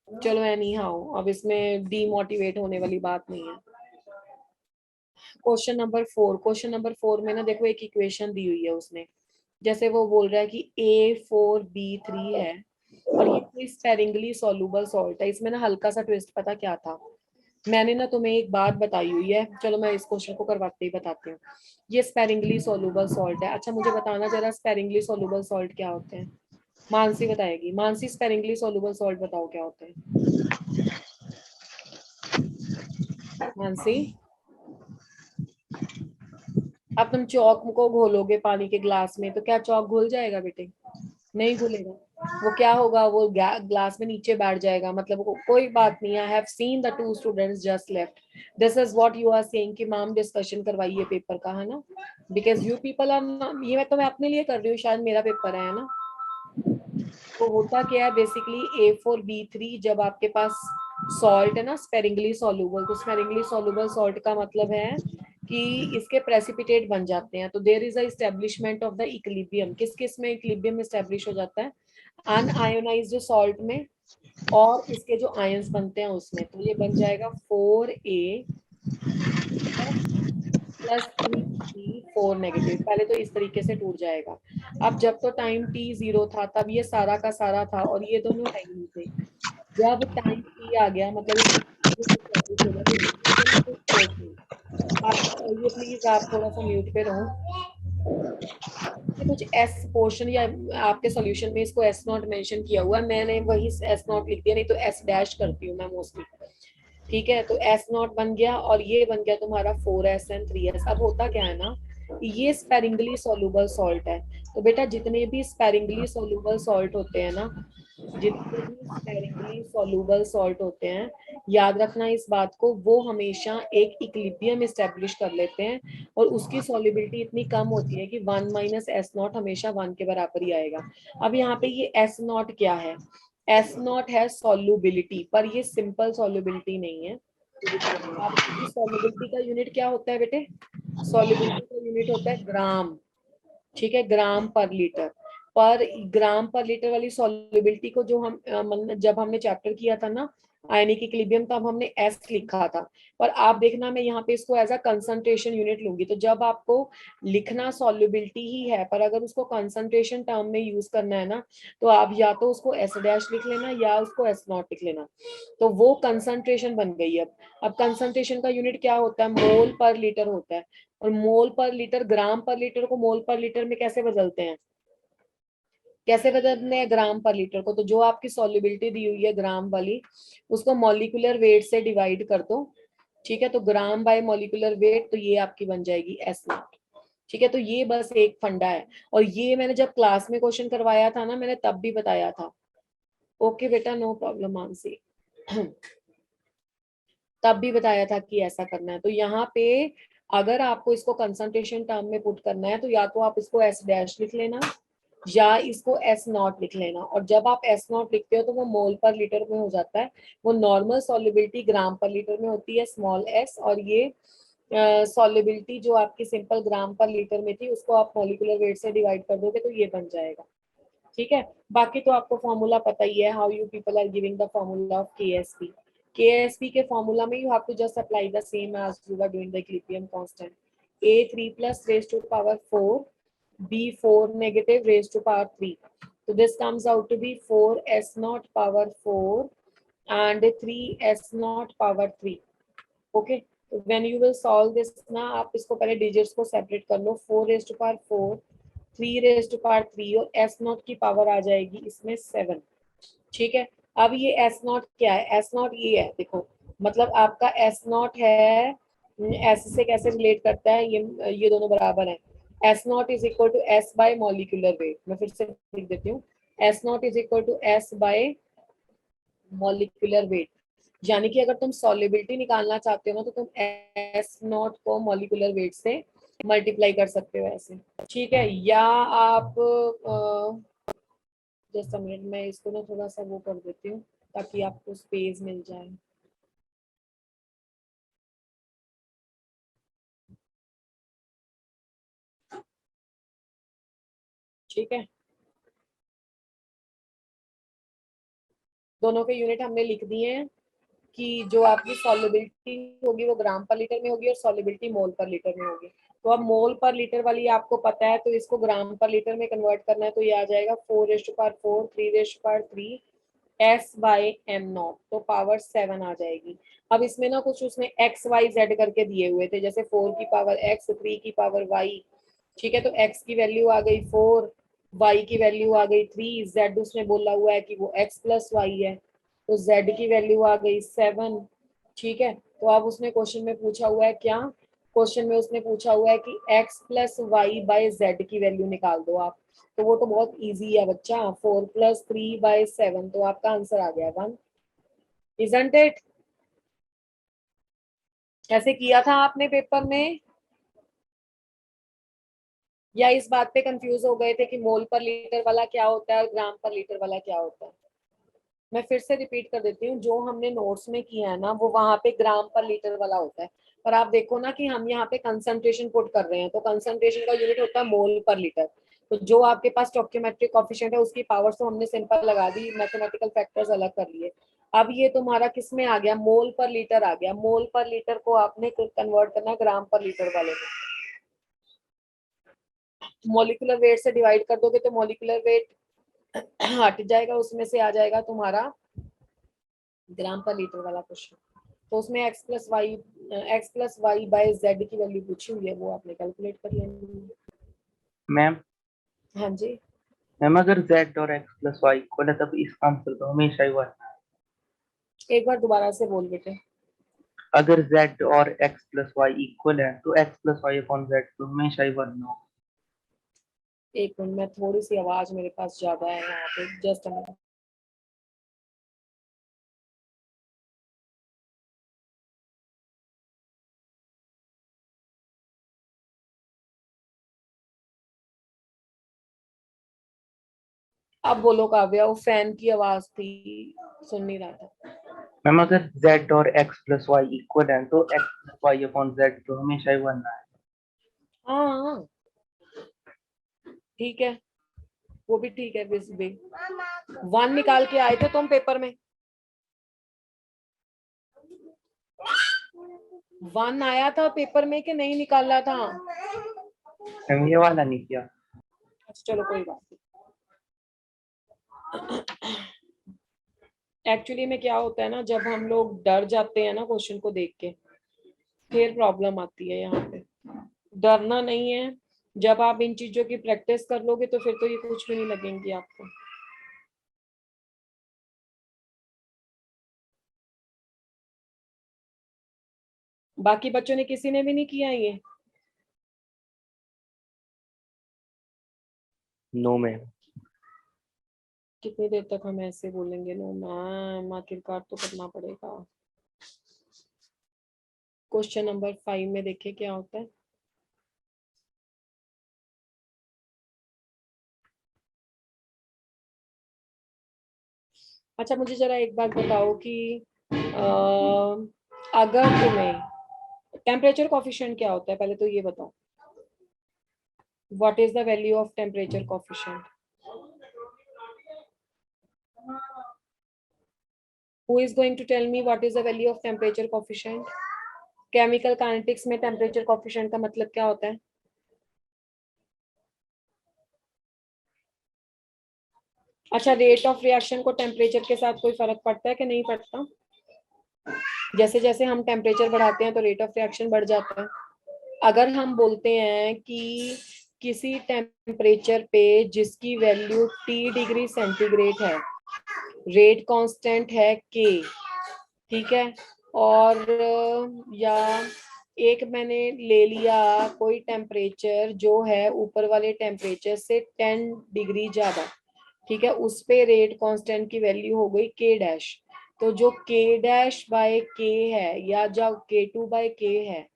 A: चलो एनी हाउ, अब इसमें डीमोटिवेट होने वाली बात नहीं है। क्वेश्चन नंबर 4 में ना देखो एक इक्वेशन दी हुई है उसने, जैसे वो बोल रहा है कि A4B3 है, और ये कोई स्पेरिंगली सॉल्युबल सॉल्ट है। इसमें ना हल्का सा ट्विस्ट पता क्या था, मैंने ना तुम्हें एक बात बताई हुई है, चलो मैं इस क्वेश्चन को करवाते ही बताती हूँ। ये स्पेरिंगली सॉल्युबल सॉल्ट है, अच्छा मुझे बताना जरा स्पेरिंगली सॉल्युबल सॉल्ट क्या होते हैं। मानसी बताएगी, मानसी स्पेरिंगली सॉल्युबल सॉल्ट बताओ क्या होते हैं। मानसी, अब तुम चौक को घोलोगे पानी के ग्लास में तो क्या चौक घुल जाएगा बेटे? नहीं घुलेगा, वो क्या होगा, वो ग्लास में नीचे बैठ जाएगा, मतलब कोई बात नहीं। I have seen the 2 students just left, this is what you are saying कि मैम डिस्कशन करवाइए पेपर का, है ना, बिकॉज यू पीपल आर, ये मैं तो मैं अपने लिए कर रही हूँ, शायद मेरा पेपर है ना। तो होता क्या है बेसिकली A4B3 जब आपके पास सॉल्ट है ना स्पेरिंगली सॉल्युबल, तो स्पेरिंगली सॉल्युबल सॉल्ट का मतलब है कि इसके प्रेसिपिटेट बन जाते हैं, तो there is a establishment of the equilibrium, किस किस में इक्विलिब्रियम एस्टेब्लिश हो जाता है, अनआयोनाइज्ड सॉल्ट में, और इसके जो आयंस बनते हैं उसमें, तो ये बन जाएगा 4A प्लस 3C4 नेगेटिव, पहले तो इस तरीके से टूट जाएगा। अब जब तो टाइम t0 था तब ये सारा का सारा था, और ये दोनों टाइम थे, जब टाइम t आ गया मतलब ये प्लीज आप थोड़ा सा म्यूट पे रहो, कुछ एस पोर्शन या आपके सॉल्यूशन में इसको एस नॉट मेंशन किया हुआ है, मैंने वही एस नॉट लिख दिया, नहीं तो एस डैश करती हूँ मैं मोस्टली, ठीक है, तो एस नॉट बन गया, और ये बन गया तुम्हारा 4S एंड 3S। अब होता क्या है ना, ये स्पेरिंगली सॉल्युबल सॉल्ट है, तो बेटा जितने भी स्पेरिंगली सॉल्युबल सॉल्ट होते हैं ना, जितने भी स्पेरिंगली सॉल्युबल सॉल्ट होते हैं, याद रखना इस बात को, वो हमेशा एक इक्विलिब्रियम एस्टेब्लिश कर लेते हैं, और उसकी सॉल्युबिलिटी इतनी कम होती है कि 1 - S0 हमेशा 1 के बराबर ही आएगा। अब यहाँ पे ये S0 क्या है, S0 है सॉल्युबिलिटी, पर ये सिंपल सॉल्युबिलिटी नहीं है। सॉल्युबिलिटी का यूनिट क्या होता है बेटे, सॉल्युबिलिटी का यूनिट होता है ग्राम, ठीक है, ग्राम पर लीटर, पर ग्राम पर लीटर वाली सॉल्युबिलिटी को जो हम जब हमने चैप्टर किया था ना आयनिक इक्विलिब्रियम तब हमने एस लिखा था, पर आप देखना मैं यहाँ पे इसको एज अ कंसंट्रेशन यूनिट लूंगी। तो जब आपको लिखना सॉल्युबिलिटी ही है, पर अगर उसको कंसंट्रेशन टर्म में यूज करना है ना, तो आप या तो उसको एस डैश लिख लेना या उसको एस नॉट लिख लेना। तो वो कंसंट्रेशन बन गई। अब कंसंट्रेशन का यूनिट क्या होता है, मोल पर लीटर होता है। और मोल पर लीटर, ग्राम पर लीटर को मोल पर लीटर में कैसे बदलते हैं, कैसे बदलते हैं ग्राम पर लीटर को। तो जो आपकी सॉल्युबिलिटी दी हुई है ग्राम वाली, उसको मॉलिक्यूलर वेट से डिवाइड कर दो। ठीक है, तो ग्राम बाय मॉलिक्यूलर वेट, तो ये आपकी बन जाएगी एस नॉट। ठीक है, तो ये बस एक फंडा है। और ये मैंने जब क्लास में क्वेश्चन करवाया था ना, मैंने तब भी बताया था। ओके बेटा, नो प्रॉब्लम मानसी। तब भी बताया था कि ऐसा करना है। तो यहाँ पे अगर आपको इसको कंसंट्रेशन टर्म में पुट करना है, तो या तो आप इसको एस डैश लिख लेना या इसको एस नॉट लिख लेना। और जब आप एस नॉट लिखते हो तो वो मोल पर लीटर में हो जाता है। वो नॉर्मल सॉल्युबिलिटी ग्राम पर लीटर में होती है, स्मॉल एस। और ये सॉल्युबिलिटी जो आपकी सिंपल ग्राम पर लीटर में थी, उसको आप मॉलिक्यूलर वेट से डिवाइड कर दोगे तो ये बन जाएगा। ठीक है, बाकी तो आपको फॉर्मूला पता ही है, how you people are giving the formula of KSP. KSP के फॉर्मूला में you have to just apply the same as you are doing the equilibrium constant. a3 plus raised to power 4, b4 negative raised to power 3. So this comes out to be 4s naught power 4 and 3s naught power 3. Okay, so when you will solve this ना, आप इसको पहले डिजिट्स को सेपरेट कर लो। 4 raised to power 4, 3 raised to power 3 और s नॉट की पावर आ जाएगी इसमें 7। ठीक है, अब ये s नॉट क्या है, s नॉट ये है, देखो मतलब आपका s नॉट है, s से कैसे रिलेट करता है, ये दोनों बराबर है। s not is equal to s by molecular weight. मैं फिर से लिख देती हूँ, s not is equal to s by molecular weight. यानी कि अगर तुम सॉल्युबिलिटी निकालना चाहते हो ना, तो तुम एस नॉट को मॉलिक्यूलर वेट से मल्टीप्लाई कर सकते हो ऐसे। ठीक है, या आप जस्ट मिनट, मैं इसको ना थोड़ा सा वो कर देती हूँ ताकि आपको स्पेस मिल जाए। ठीक है, दोनों के यूनिट हमने लिख दिए हैं कि जो आपकी सॉल्युबिलिटी होगी वो ग्राम पर लीटर में होगी और सॉल्युबिलिटी मोल पर लीटर में होगी। तो अब मोल पर लीटर वाली आपको पता है, तो इसको ग्राम पर लीटर में कन्वर्ट करना है, तो ये आ जाएगा 4⁴, 3⁴ एस बाय एम नॉट, तो पावर 7 आ जाएगी। अब इसमें ना कुछ उसने एक्स वाई जेड करके दिए हुए थे, जैसे 4 की पावर एक्स, 3 की पावर वाई। ठीक है, तो एक्स की वैल्यू आ गई 4, वाई की वैल्यू आ गई 3, जेड उसमें बोला हुआ है कि वो एक्स प्लस वाई है, तो जेड की वैल्यू आ गई 7। ठीक है, तो अब उसने क्वेश्चन में पूछा हुआ है क्या, क्वेश्चन में उसने पूछा हुआ है कि X plus Y by Z की वैल्यू निकाल दो आप। तो वो तो बहुत इजी है बच्चा, 4 + 3/7, तो आपका आंसर आ गया 1। Isn't it? ऐसे किया था आपने पेपर में, या इस बात पे कंफ्यूज हो गए थे कि मोल पर लीटर वाला क्या होता है और ग्राम पर लीटर वाला क्या होता है? मैं फिर से रिपीट कर देती हूँ, जो हमने नोट्स में किया है ना, वो वहां पे ग्राम पर लीटर वाला होता है। पर आप देखो ना कि हम यहाँ पे कंसंट्रेशन पुट कर रहे हैं, तो कंसंट्रेशन का यूनिट होता है मोल पर लीटर। तो जो आपके पास स्टोइकियोमेट्रिक कोएफिशिएंट है उसकी पावर्स तो हमने सिंपल लगा दी, मैथमेटिकल फैक्टर्स अलग कर लिए। अब ये तुम्हारा किस में आ गया, मोल पर लीटर आ गया। मोल पर लीटर को आपने कन्वर्ट करना ग्राम पर लीटर वाले में। मॉलिक्यूलर वेट से डिवाइड कर दोगे तो मॉलिक्यूलर वेट हट जाएगा, उसमें से आ जाएगा तुम्हारा ग्राम पर लीटर वाला क्वेश्चन। तो उसमें x+y बाय z की वैल्यू पूछी हुई है, वो आपने कैलकुलेट कर लेनी है।
B: मैम
A: हाँ जी,
B: मैम अगर z और x प्लस वाई इक्वल है, तब इसका आंसर तो हमेशा ही 1 है।
A: एक बार दोबारा से बोल बेटे।
B: अगर z और x प्लस वाई इक्वल है, तो x plus Y upon z तो हमेशा ही 1 होगा।
A: एक मिनट, मैं थोड़ी सी आवाज मेरे पास ज्यादा है यहाँ पे, जस्ट मिनट। अब बोलो काव्या, वो फैन की आवाज थी, सुन नहीं रहा था।
B: मैम अगर z और x प्लस वाई इक्वल है, तो x plus Y upon z तो हमेशा ही 1 है।
A: हाँ हाँ, ठीक है, वो भी ठीक है। 1 निकाल के आए थे तुम पेपर में? 1 आया था पेपर में कि नहीं निकाला था?
B: मैम ये वाला नहीं किया।
A: अच्छा चलो कोई बात नहीं। एक्चुअली में क्या होता है ना, जब हम लोग डर जाते हैं ना क्वेश्चन को देख के, फिर प्रॉब्लम आती है यहाँ पे। डरना नहीं है, जब आप इन चीजों की प्रैक्टिस कर लोगे तो फिर तो ये कुछ भी नहीं लगेंगी आपको। बाकी बच्चों ने किसी ने भी नहीं किया ये?
D: No ma'am.
A: कितनी देर तक हम ऐसे बोलेंगे नो मैम, आखिरकार तो करना पड़ेगा। क्वेश्चन नंबर 5 में देखिए क्या होता है। अच्छा मुझे जरा एक बात बताओ कि अगर तुम्हें टेम्परेचर कोफिशिएंट क्या होता है, पहले तो ये बताओ। What is the value of temperature coefficient? Who is going to tell me what is the value of temperature coefficient? Chemical kinetics में टेम्परेचर कोफिशिएंट का मतलब क्या होता है? अच्छा, रेट ऑफ रिएक्शन को टेम्परेचर के साथ कोई फर्क पड़ता है कि नहीं पड़ता? जैसे जैसे हम टेम्परेचर बढ़ाते हैं तो रेट ऑफ रिएक्शन बढ़ जाता है। अगर हम बोलते हैं कि किसी टेम्परेचर पे जिसकी वैल्यू T डिग्री सेंटीग्रेड है, रेट कांस्टेंट है K, ठीक है, और या एक मैंने ले लिया कोई टेम्परेचर जो है ऊपर वाले टेम्परेचर से 10 डिग्री ज्यादा, ठीक है, उस पे रेट कांस्टेंट की वैल्यू हो गई K डैश। तो जो K डैश बाय K है या जो K2 बाय K है,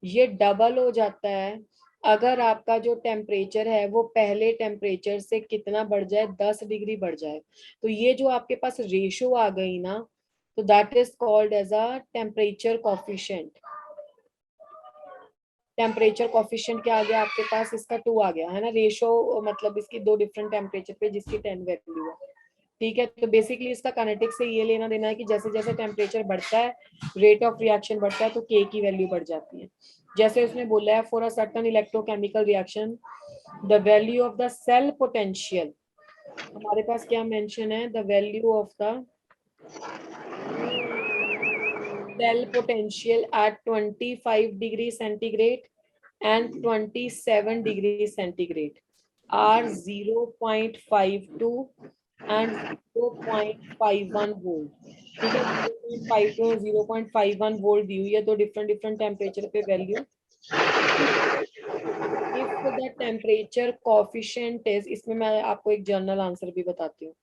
A: ये डबल हो जाता है अगर आपका जो टेम्परेचर है वो पहले टेम्परेचर से कितना बढ़ जाए, 10 डिग्री बढ़ जाए। तो ये जो आपके पास रेशो आ गई ना, तो that is called as a temperature coefficient. Temperature coefficient क्या आ गया आपके पास, इसका 2 आ गया है ना। रेशो मतलब इसकी दो डिफरेंट टेम्परेचर पे जिसकी 10 वैल्यू है, ठीक है। तो बेसिकली इसका काइनेटिक्स से ये लेना देना है कि जैसे जैसे टेम्परेचर बढ़ता है रेट ऑफ रिएक्शन बढ़ता है, तो के की वैल्यू बढ़ जाती है। जैसे उसने बोला है for a certain electrochemical reaction the value of the cell potential, हमारे पास क्या मेंशन है, the value of the cell potential at 25 degree centigrade and 27 degree centigrade are 0.52 and 0.51 volt, ठीक है। 0.52 और 0.51 वोल्ट दी हुई है, तो डिफरेंट डिफरेंट टेम्परेचर पे value. If the temperature coefficient is, इसमें मैं आपको एक जनरल आंसर भी बताती हूँ।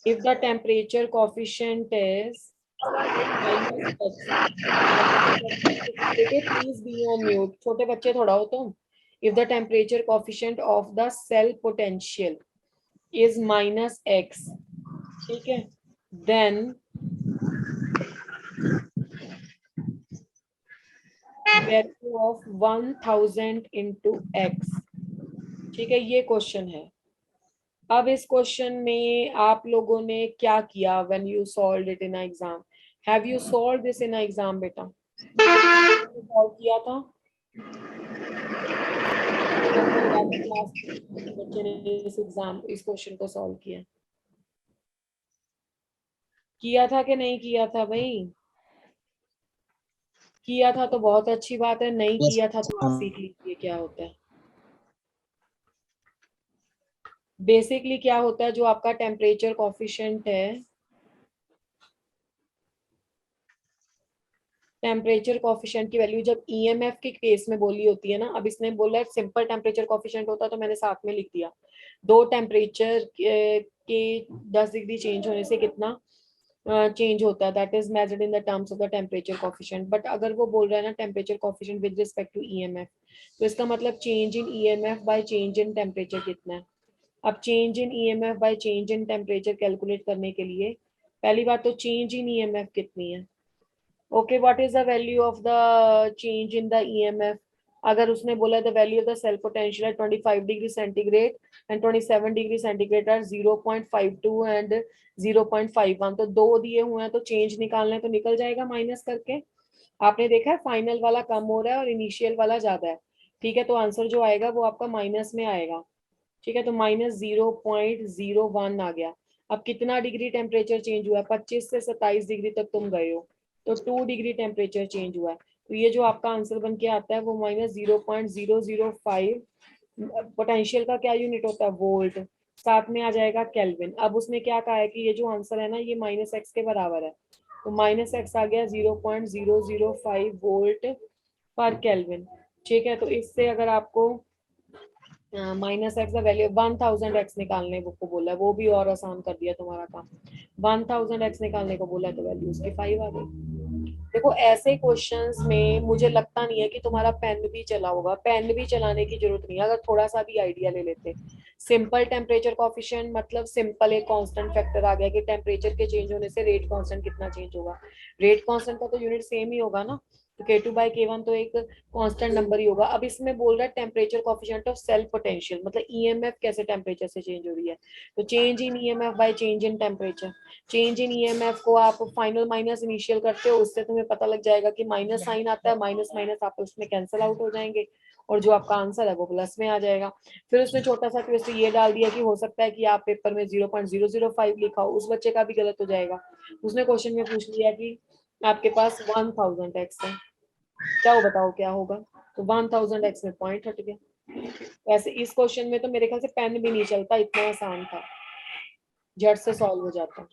A: If the temperature coefficient is please be on mute, छोटे बच्चे थोड़ा हो तुम। If the temperature coefficient of the cell potential is -x, ठीक है, then value of 1000 into x, ठीक है, ये क्वेश्चन है। अब इस क्वेश्चन में आप लोगों ने क्या किया when you solved it in an exam? Have you solved this in an exam बेटा? सॉल्व किया था? बच्चे ने इस क्वेश्चन को सॉल्व किया था कि नहीं किया था भाई? किया था तो बहुत अच्छी बात है, नहीं किया था तो आप सीख लीजिए क्या होता है। बेसिकली क्या होता है, जो आपका टेम्परेचर कोफिशिएंट है, टेम्परेचर कोफिशिएंट की वैल्यू जब ईएमएफ के केस में बोली होती है ना, अब इसने बोला सिंपल टेम्परेचर कोफिशिएंट होता तो मैंने साथ में लिख दिया, दो टेम्परेचर के 10 डिग्री चेंज होने से कितना चेंज होता है, that is measured in the terms of the temperature coefficient. But अगर वो बोल रहा है ना temperature coefficient with respect to EMF, तो इसका मतलब change in EMF by change in temperature कितना है। अब change in EMF by change in temperature calculate करने के लिए पहली बात तो चेंज इन ईएमएफ कितनी है। Okay, what is the value of the change in the EMF? अगर उसने बोला the value of the cell potential at 25 degree centigrade and 27 degree centigrade are 0.52 and 0.51, तो दो दिए हुए हैं तो चेंज निकालना है तो निकल जाएगा माइनस करके। आपने देखा है फाइनल वाला कम हो रहा है और इनिशियल वाला ज्यादा है, ठीक है, तो आंसर जो आएगा वो आपका माइनस में आएगा, ठीक है, तो -0.01 आ गया। अब कितना डिग्री टेम्परेचर चेंज हुआ है, 25 से 27 डिग्री तक तुम गए हो, तो 2 डिग्री टेम्परेचर चेंज हुआ है, तो ये जो आपका आंसर बन के आता है वो -0.005। पोटेंशियल का क्या यूनिट होता है, वोल्ट, साथ में आ जाएगा केल्विन। अब उसने क्या कहा है कि ये जो आंसर है ना ये -x के बराबर है, तो -x आ गया 0.005 वोल्ट पर केल्विन, ठीक है। तो इससे अगर आपको -x का वैल्यू 1000x निकालने को बोला है, वो भी और आसान कर दिया तुम्हारा काम। 1000x निकालने को बोला है तो वैल्यू उसकी 5 आ गई। देखो ऐसे क्वेश्चंस में मुझे लगता नहीं है कि तुम्हारा पेन भी चला होगा, पेन भी चलाने की जरूरत नहीं है, अगर थोड़ा सा भी आइडिया ले लेते। सिंपल टेम्परेचर कॉफिशिएंट मतलब सिंपल एक कांस्टेंट फैक्टर आ गया कि टेम्परेचर के चेंज होने से रेट कांस्टेंट कितना चेंज होगा, रेट कांस्टेंट का तो यूनिट सेम ही होगा ना, तो K2/K1 तो एक कांस्टेंट नंबर ही होगा। अब इसमें बोल रहा है temperature coefficient of cell potential, मतलब ईएमएफ कैसे टेम्परेचर से चेंज हो रही है, तो change in EMF by change in temperature. Change in EMF को आप फाइनल माइनस इनिशियल करते हो, उससे तुम्हें पता लग जाएगा कि माइनस साइन आता है, माइनस माइनस आपस में कैंसिल आउट हो जाएंगे और जो आपका आंसर है वो प्लस में आ जाएगा। फिर उसने छोटा सा ट्विस्ट ये डाल दिया कि हो सकता है कि आप पेपर में 0.005 लिखा हो, उस बच्चे का भी गलत हो जाएगा। उसने क्वेश्चन में पूछ लिया कि आपके पास 1000x है, क्या हो बताओ क्या होगा, तो 1000x में पॉइंट हट गया। वैसे इस क्वेश्चन में तो मेरे ख्याल से पेन भी नहीं चलता, इतना आसान था, झट से सॉल्व हो जाता।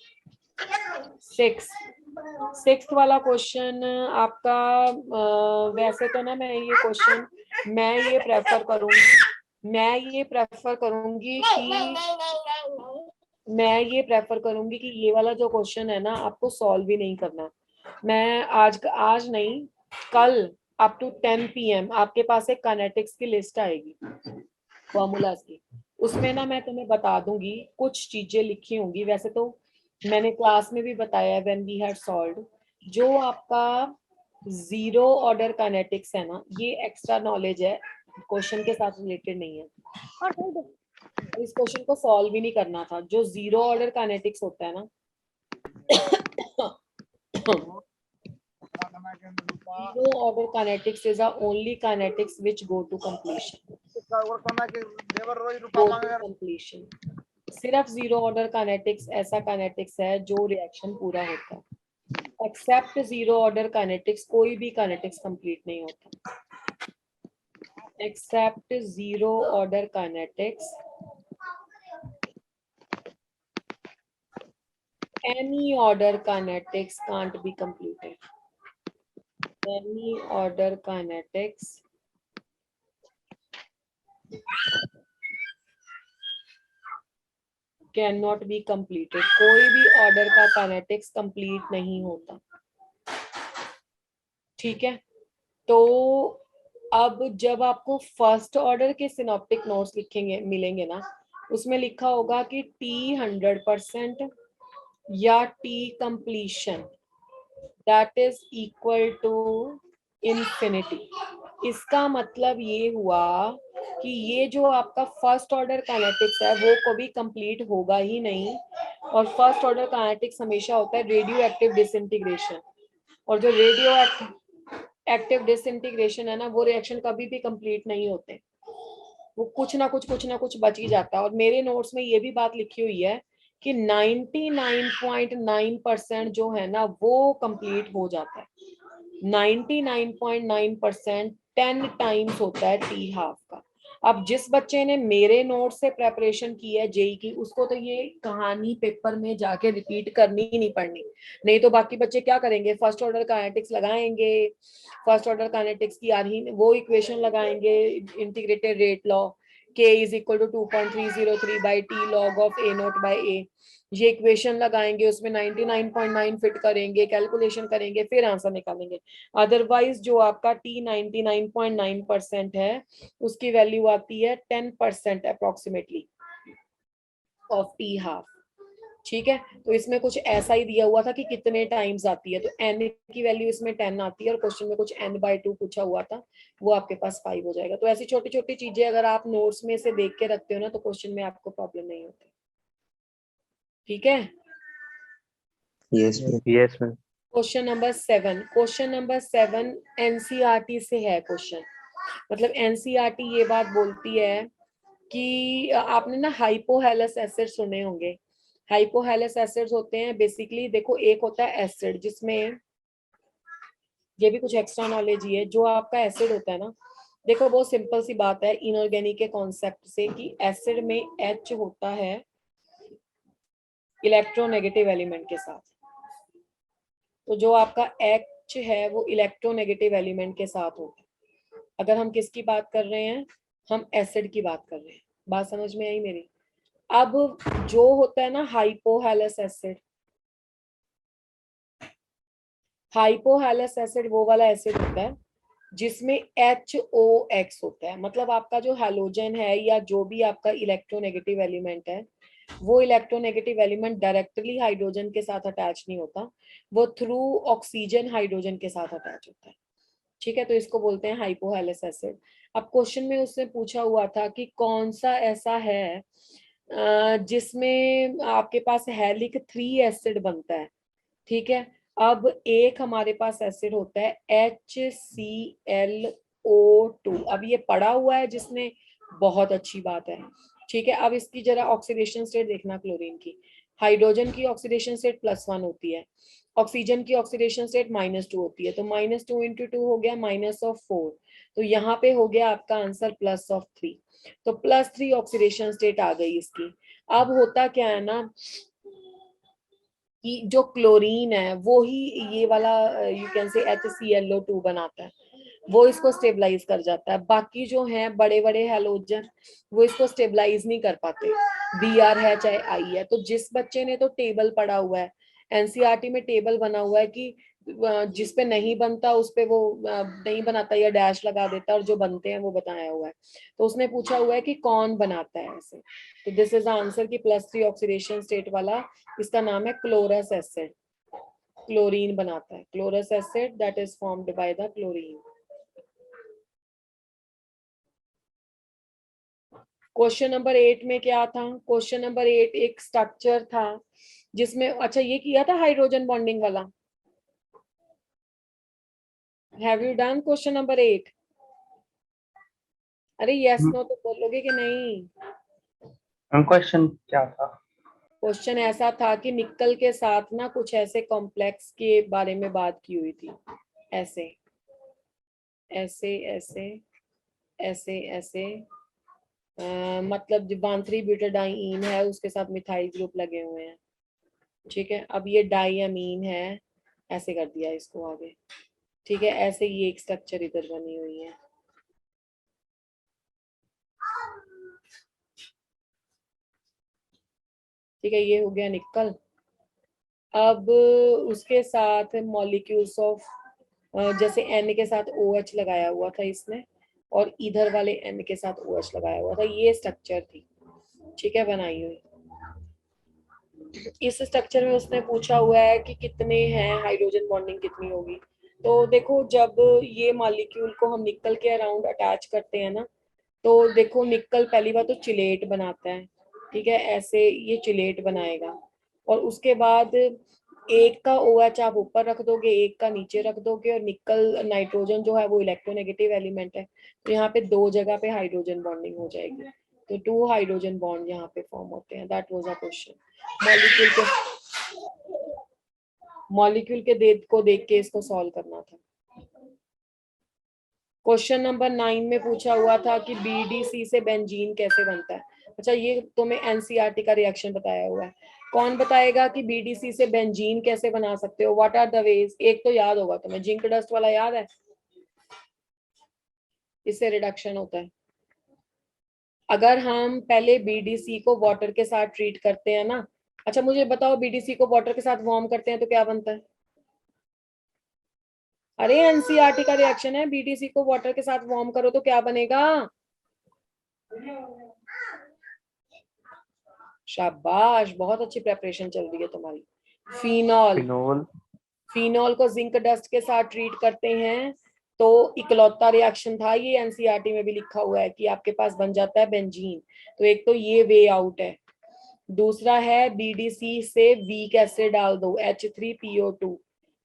A: सिक्स वाला क्वेश्चन आपका वैसे तो ना मैं ये क्वेश्चन मैं ये प्रेफर करूंगी कि ये वाला जो क्वेश्चन है ना आपको सॉल्व भी नहीं करना। मैं आज नहीं, कल अप टू 10 PM आपके पास एक काइनेटिक्स की लिस्ट आएगी फॉर्मूलाज की, उसमें ना मैं तुम्हें बता दूंगी, कुछ चीजें लिखी होंगी, वैसे तो मैंने क्लास में भी बताया है व्हेन वी हैड सॉल्व्ड। जो आपका जीरो ऑर्डर काइनेटिक्स है ना, ये एक्स्ट्रा नॉलेज है, क्वेश्चन के साथ रिलेटेड नहीं है, इस क्वेश्चन को सॉल्व ही नहीं करना था। जो जीरो ऑर्डर काइनेटिक्स होता है ना zero order kinetics is the only kinetics which go to completion. सिर्फ जीरो ऑर्डर काइनेटिक्स ऐसा काइनेटिक्स है जो रिएक्शन पूरा होता है, एक्सेप्ट जीरो ऑर्डर काइनेटिक्स कोई भी काइनेटिक्स कंप्लीट नहीं होता, except zero order kinetics any order kinetics can't be completed, any order kinetics cannot be completed, कोई भी ऑर्डर का काइनेटिक्स कंप्लीट नहीं होता, ठीक है। तो अब जब आपको फर्स्ट ऑर्डर के सिनॉप्टिक नोट्स लिखेंगे मिलेंगे ना, उसमें लिखा होगा कि T 100% या T completion that is equal to infinity. इसका मतलब ये हुआ कि ये जो आपका फर्स्ट ऑर्डर काइनेटिक्स है वो कभी कंप्लीट होगा ही नहीं, और फर्स्ट ऑर्डर काइनेटिक्स हमेशा होता है रेडियो एक्टिव डिसइंटीग्रेशन, और जो रेडियो एक्टिव डिसइंटीग्रेशन है ना वो रिएक्शन कभी भी कंप्लीट नहीं होते, वो कुछ ना कुछ बच ही जाता है। और मेरे नोट्स में ये भी बात लिखी हुई है कि 99.9% जो है ना वो कंप्लीट हो जाता है, 99.9% 10 टाइम्स होता है टी हाफ का। अब जिस बच्चे ने मेरे नोट से प्रेपरेशन की है जेई की, उसको तो ये कहानी पेपर में जाके रिपीट करनी ही नहीं पड़नी, नहीं तो बाकी बच्चे क्या करेंगे, फर्स्ट ऑर्डर काइनेटिक्स लगाएंगे, फर्स्ट ऑर्डर काइनेटिक्स की आधी वो इक्वेशन लगाएंगे, integrated rate law k is equal to 2.303 by t log of a naught by a, ये इक्वेशन लगाएंगे, उसमें 99.9 फिट करेंगे, कैलकुलेशन करेंगे, फिर आंसर निकालेंगे। अदरवाइज जो आपका t 99.9% है उसकी वैल्यू आती है 10% अप्रोक्सीमेटली ऑफ t हाफ, ठीक है। तो इसमें कुछ ऐसा ही दिया हुआ था कि कितने टाइम्स आती है, तो n की वैल्यू इसमें 10 आती है और क्वेश्चन में कुछ n/2 पूछा हुआ था, वो आपके पास 5 हो जाएगा। तो ऐसी छोटी छोटी चीजें अगर आप नोट्स में से देख के रखते हो ना तो क्वेश्चन में आपको प्रॉब्लम नहीं होती, ठीक है।
C: Yes, ma'am.
D: Yes ma'am.
A: Question number 7, question number 7 NCERT से है क्वेश्चन। मतलब एनसीईआरटी ये बात बोलती है कि आपने ना हाइपोहेलस एसिड सुने होंगे। हाइपोहेलस एसिड्स होते हैं बेसिकली, देखो एक होता है एसिड जिसमें, ये भी कुछ एक्स्ट्रा नॉलेज ही है, जो आपका एसिड होता है ना, देखो बहुत सिंपल सी बात है इनऑर्गेनिक के कॉन्सेप्ट से कि एसिड में H होता है इलेक्ट्रोनेगेटिव एलिमेंट के साथ। तो जो आपका H है वो इलेक्ट्रोनेगेटिव एलिमेंट के साथ होता है। अगर हम किसकी बात कर रहे हैं, हम एसिड की बात कर रहे हैं। बात समझ में आई मेरी? अब जो होता है ना हाइपोहेलस एसिड, हाइपोहेलस एसिड वो वाला एसिड होता है जिसमें HOX होता है। मतलब आपका जो हैलोजन है या जो भी आपका इलेक्ट्रोनेगेटिव एलिमेंट है, वो इलेक्ट्रोनेगेटिव एलिमेंट डायरेक्टली हाइड्रोजन के साथ अटैच नहीं होता, वो थ्रू ऑक्सीजन हाइड्रोजन के साथ अटैच होता है। ठीक है, तो इसको बोलते हैं हाइपोहेलस एसिड। अब क्वेश्चन में उसने पूछा हुआ था कि कौन सा ऐसा है जिसमें आपके पास हेलिक 3 एसिड बनता है। ठीक है, अब एक हमारे पास एसिड होता है HClO2। अब ये पड़ा हुआ है जिसने, बहुत अच्छी बात है। ठीक है, अब इसकी जरा ऑक्सीडेशन स्टेट देखना क्लोरीन की। हाइड्रोजन की ऑक्सीडेशन स्टेट +1 होती है, ऑक्सीजन की ऑक्सीडेशन स्टेट -2 होती है। तो -2 × 2 हो गया -4। तो यहाँ पे हो गया आपका आंसर +3। तो +3 ऑक्सीडेशन स्टेट आ गई इसकी। अब होता क्या है ना कि जो क्लोरीन है वो ही ये वाला यू कैन से HClO2 बनाता है, वो इसको स्टेबलाइज कर जाता है। बाकी जो है बड़े बड़े हैलोजन वो इसको स्टेबलाइज नहीं कर पाते, Br है चाहे I है। तो जिस बच्चे ने तो टेबल पढ़ा हुआ है, एनसीईआरटी में टेबल बना हुआ है कि जिस पे नहीं बनता उस पे वो नहीं बनाता या डैश लगा देता, और जो बनते हैं वो बताया हुआ है। तो उसने पूछा हुआ है कि कौन बनाता है ऐसे। तो दिस इज आंसर की +3 ऑक्सीडेशन स्टेट वाला, इसका नाम है क्लोरस एसिड। क्लोरीन बनाता है, chlorous acid that is formed by the chlorine. Question number 8 में क्या था? क्वेश्चन नंबर 8 एक स्ट्रक्चर था जिसमें, अच्छा ये किया था हाइड्रोजन बॉन्डिंग वाला। Have you done question number 8? अरे यस नो तो बोलोगे कि नहीं?
B: क्वेश्चन क्या था?
A: क्वेश्चन ऐसा था कि निकल के साथ ना कुछ ऐसे कॉम्प्लेक्स के बारे में बात की हुई थी, ऐसे ऐसे ऐसे ऐसे ऐसे मतलब जो 1,3 ब्यूटाडाइइन है उसके साथ मिथाइल ग्रुप लगे हुए हैं। ठीक है, अब ये डाइअमीन है, ऐसे कर दिया इसको आगे। ठीक है, ऐसे ये एक स्ट्रक्चर इधर बनी हुई है। ठीक है, ये हो गया निकल। अब उसके साथ मॉलिक्यूल्स ऑफ, जैसे N के साथ OH लगाया हुआ था इसने, और इधर वाले N के साथ OH लगाया हुआ था, ये स्ट्रक्चर थी। ठीक है, बनाई हुई। इस स्ट्रक्चर में उसने पूछा हुआ है कि कितने हैं, हाइड्रोजन बॉन्डिंग कितनी होगी। तो देखो जब ये मॉलिक्यूल को हम निकल के अराउंड अटैच करते हैं ना, तो देखो निकल पहली बार तो चिलेट बनाता है। ठीक है, ऐसे ये चिलेट बनाएगा, और उसके बाद एक का OH आप ऊपर रख दोगे, एक का नीचे रख दोगे, और निकल नाइट्रोजन जो है वो इलेक्ट्रोनेगेटिव एलिमेंट है, तो यहाँ पे 2 जगह पे हाइड्रोजन बॉन्डिंग हो जाएगी। तो 2 हाइड्रोजन बॉन्ड यहाँ पे फॉर्म होते हैं। That was a question. Molecule के देख को देख के इसको सॉल्व करना था। क्वेश्चन नंबर 9 में पूछा हुआ था कि BDC से बेंजीन कैसे बनता है। अच्छा, ये तुम्हें एनसीईआरटी का रिएक्शन बताया हुआ है। कौन बताएगा कि BDC से बेंजीन कैसे बना सकते हो? What are the ways? एक तो याद होगा तुम्हें, जिंक डस्ट वाला याद है, इससे रिडक्शन होता है। अगर हम पहले BDC को वाटर के साथ ट्रीट करते हैं ना, अच्छा मुझे बताओ BDC को वाटर के साथ वार्म करते हैं तो क्या बनता है? अरे एनसीईआरटी का रिएक्शन है, BDC को वाटर के साथ वार्म करो तो क्या बनेगा? शाबाश, बहुत अच्छी प्रेपरेशन चल रही है तुम्हारी। Phenol,
D: phenol.
A: फिनॉल को जिंक डस्ट के साथ ट्रीट करते हैं तो इकलौता रिएक्शन था, ये एनसीईआरटी में भी लिखा हुआ है कि आपके पास बन जाता है बेंजीन। तो एक तो ये वे आउट है, दूसरा है BDC से वीक एसिड डाल दो, H3PO2,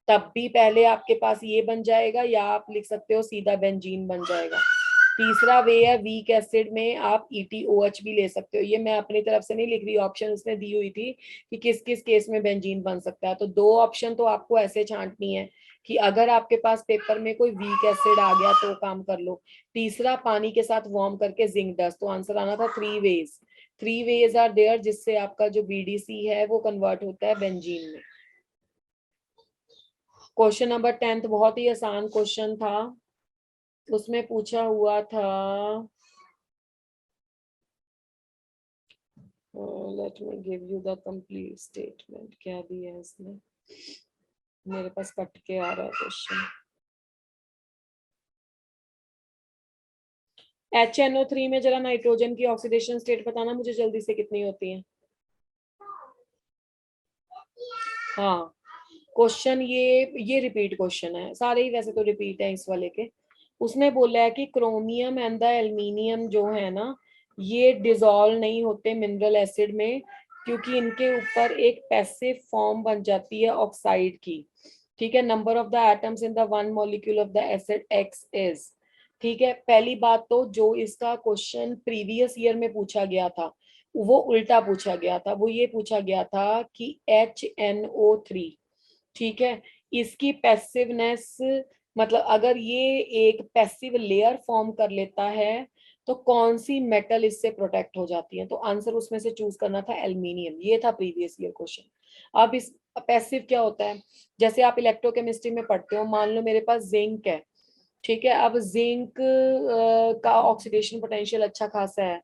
A: तब भी पहले आपके पास ये बन जाएगा, या आप लिख सकते हो सीधा बेंजीन बन जाएगा। तीसरा वे है वीक एसिड में आप ETOH भी ले सकते हो। ये मैं अपनी तरफ से नहीं लिख रही, ऑप्शन उसने दी हुई थी कि किस किस केस में बेंजीन बन सकता है। तो दो ऑप्शन तो आपको ऐसे छांटनी है कि अगर आपके पास पेपर में कोई वीक एसिड आ गया तो काम कर लो। तीसरा पानी के साथ वार्म करके जिंक डस्ट। तो आंसर आना था 3 वेज। 3 वेज आर देयर जिससे आपका जो BDC है वो कन्वर्ट होता है बेंजीन में। क्वेश्चन नंबर 10 बहुत ही आसान क्वेश्चन था। उसमें पूछा हुआ था, let me give you the complete statement. क्या दिया है इसमें, मेरे पास कट के आ रहा है क्वेश्चन। HNO3 में जरा नाइट्रोजन की ऑक्सीडेशन स्टेट बताना मुझे जल्दी से, कितनी होती है। हाँ, क्वेश्चन ये रिपीट क्वेश्चन है, सारे ही वैसे तो रिपीट है इस वाले के। उसने बोला है कि क्रोमियम एंड द एल्यूमिनियम जो है ना, ये डिसॉल्व नहीं होते मिनरल एसिड में, क्योंकि इनके ऊपर एक पैसिव फॉर्म बन जाती है ऑक्साइड की। ठीक है, number of the atoms in the one molecule of the acid X is. ठीक है, पहली बात तो जो इसका क्वेश्चन प्रीवियस ईयर में पूछा गया था वो उल्टा पूछा गया था। वो ये पूछा गया था कि HNO3, ठीक है, इसकी पैसिवनेस, मतलब अगर ये एक पैसिव लेयर फॉर्म कर लेता है तो कौन सी मेटल इससे प्रोटेक्ट हो जाती है। तो आंसर उसमें से चूज करना था एल्यूमिनियम। ये था प्रीवियस ईयर क्वेश्चन। अब इस पैसिव क्या होता है, जैसे आप इलेक्ट्रोकेमिस्ट्री में पढ़ते हो, मान लो मेरे पास जिंक है। ठीक है, अब जिंक का ऑक्सीडेशन पोटेंशियल अच्छा खासा है,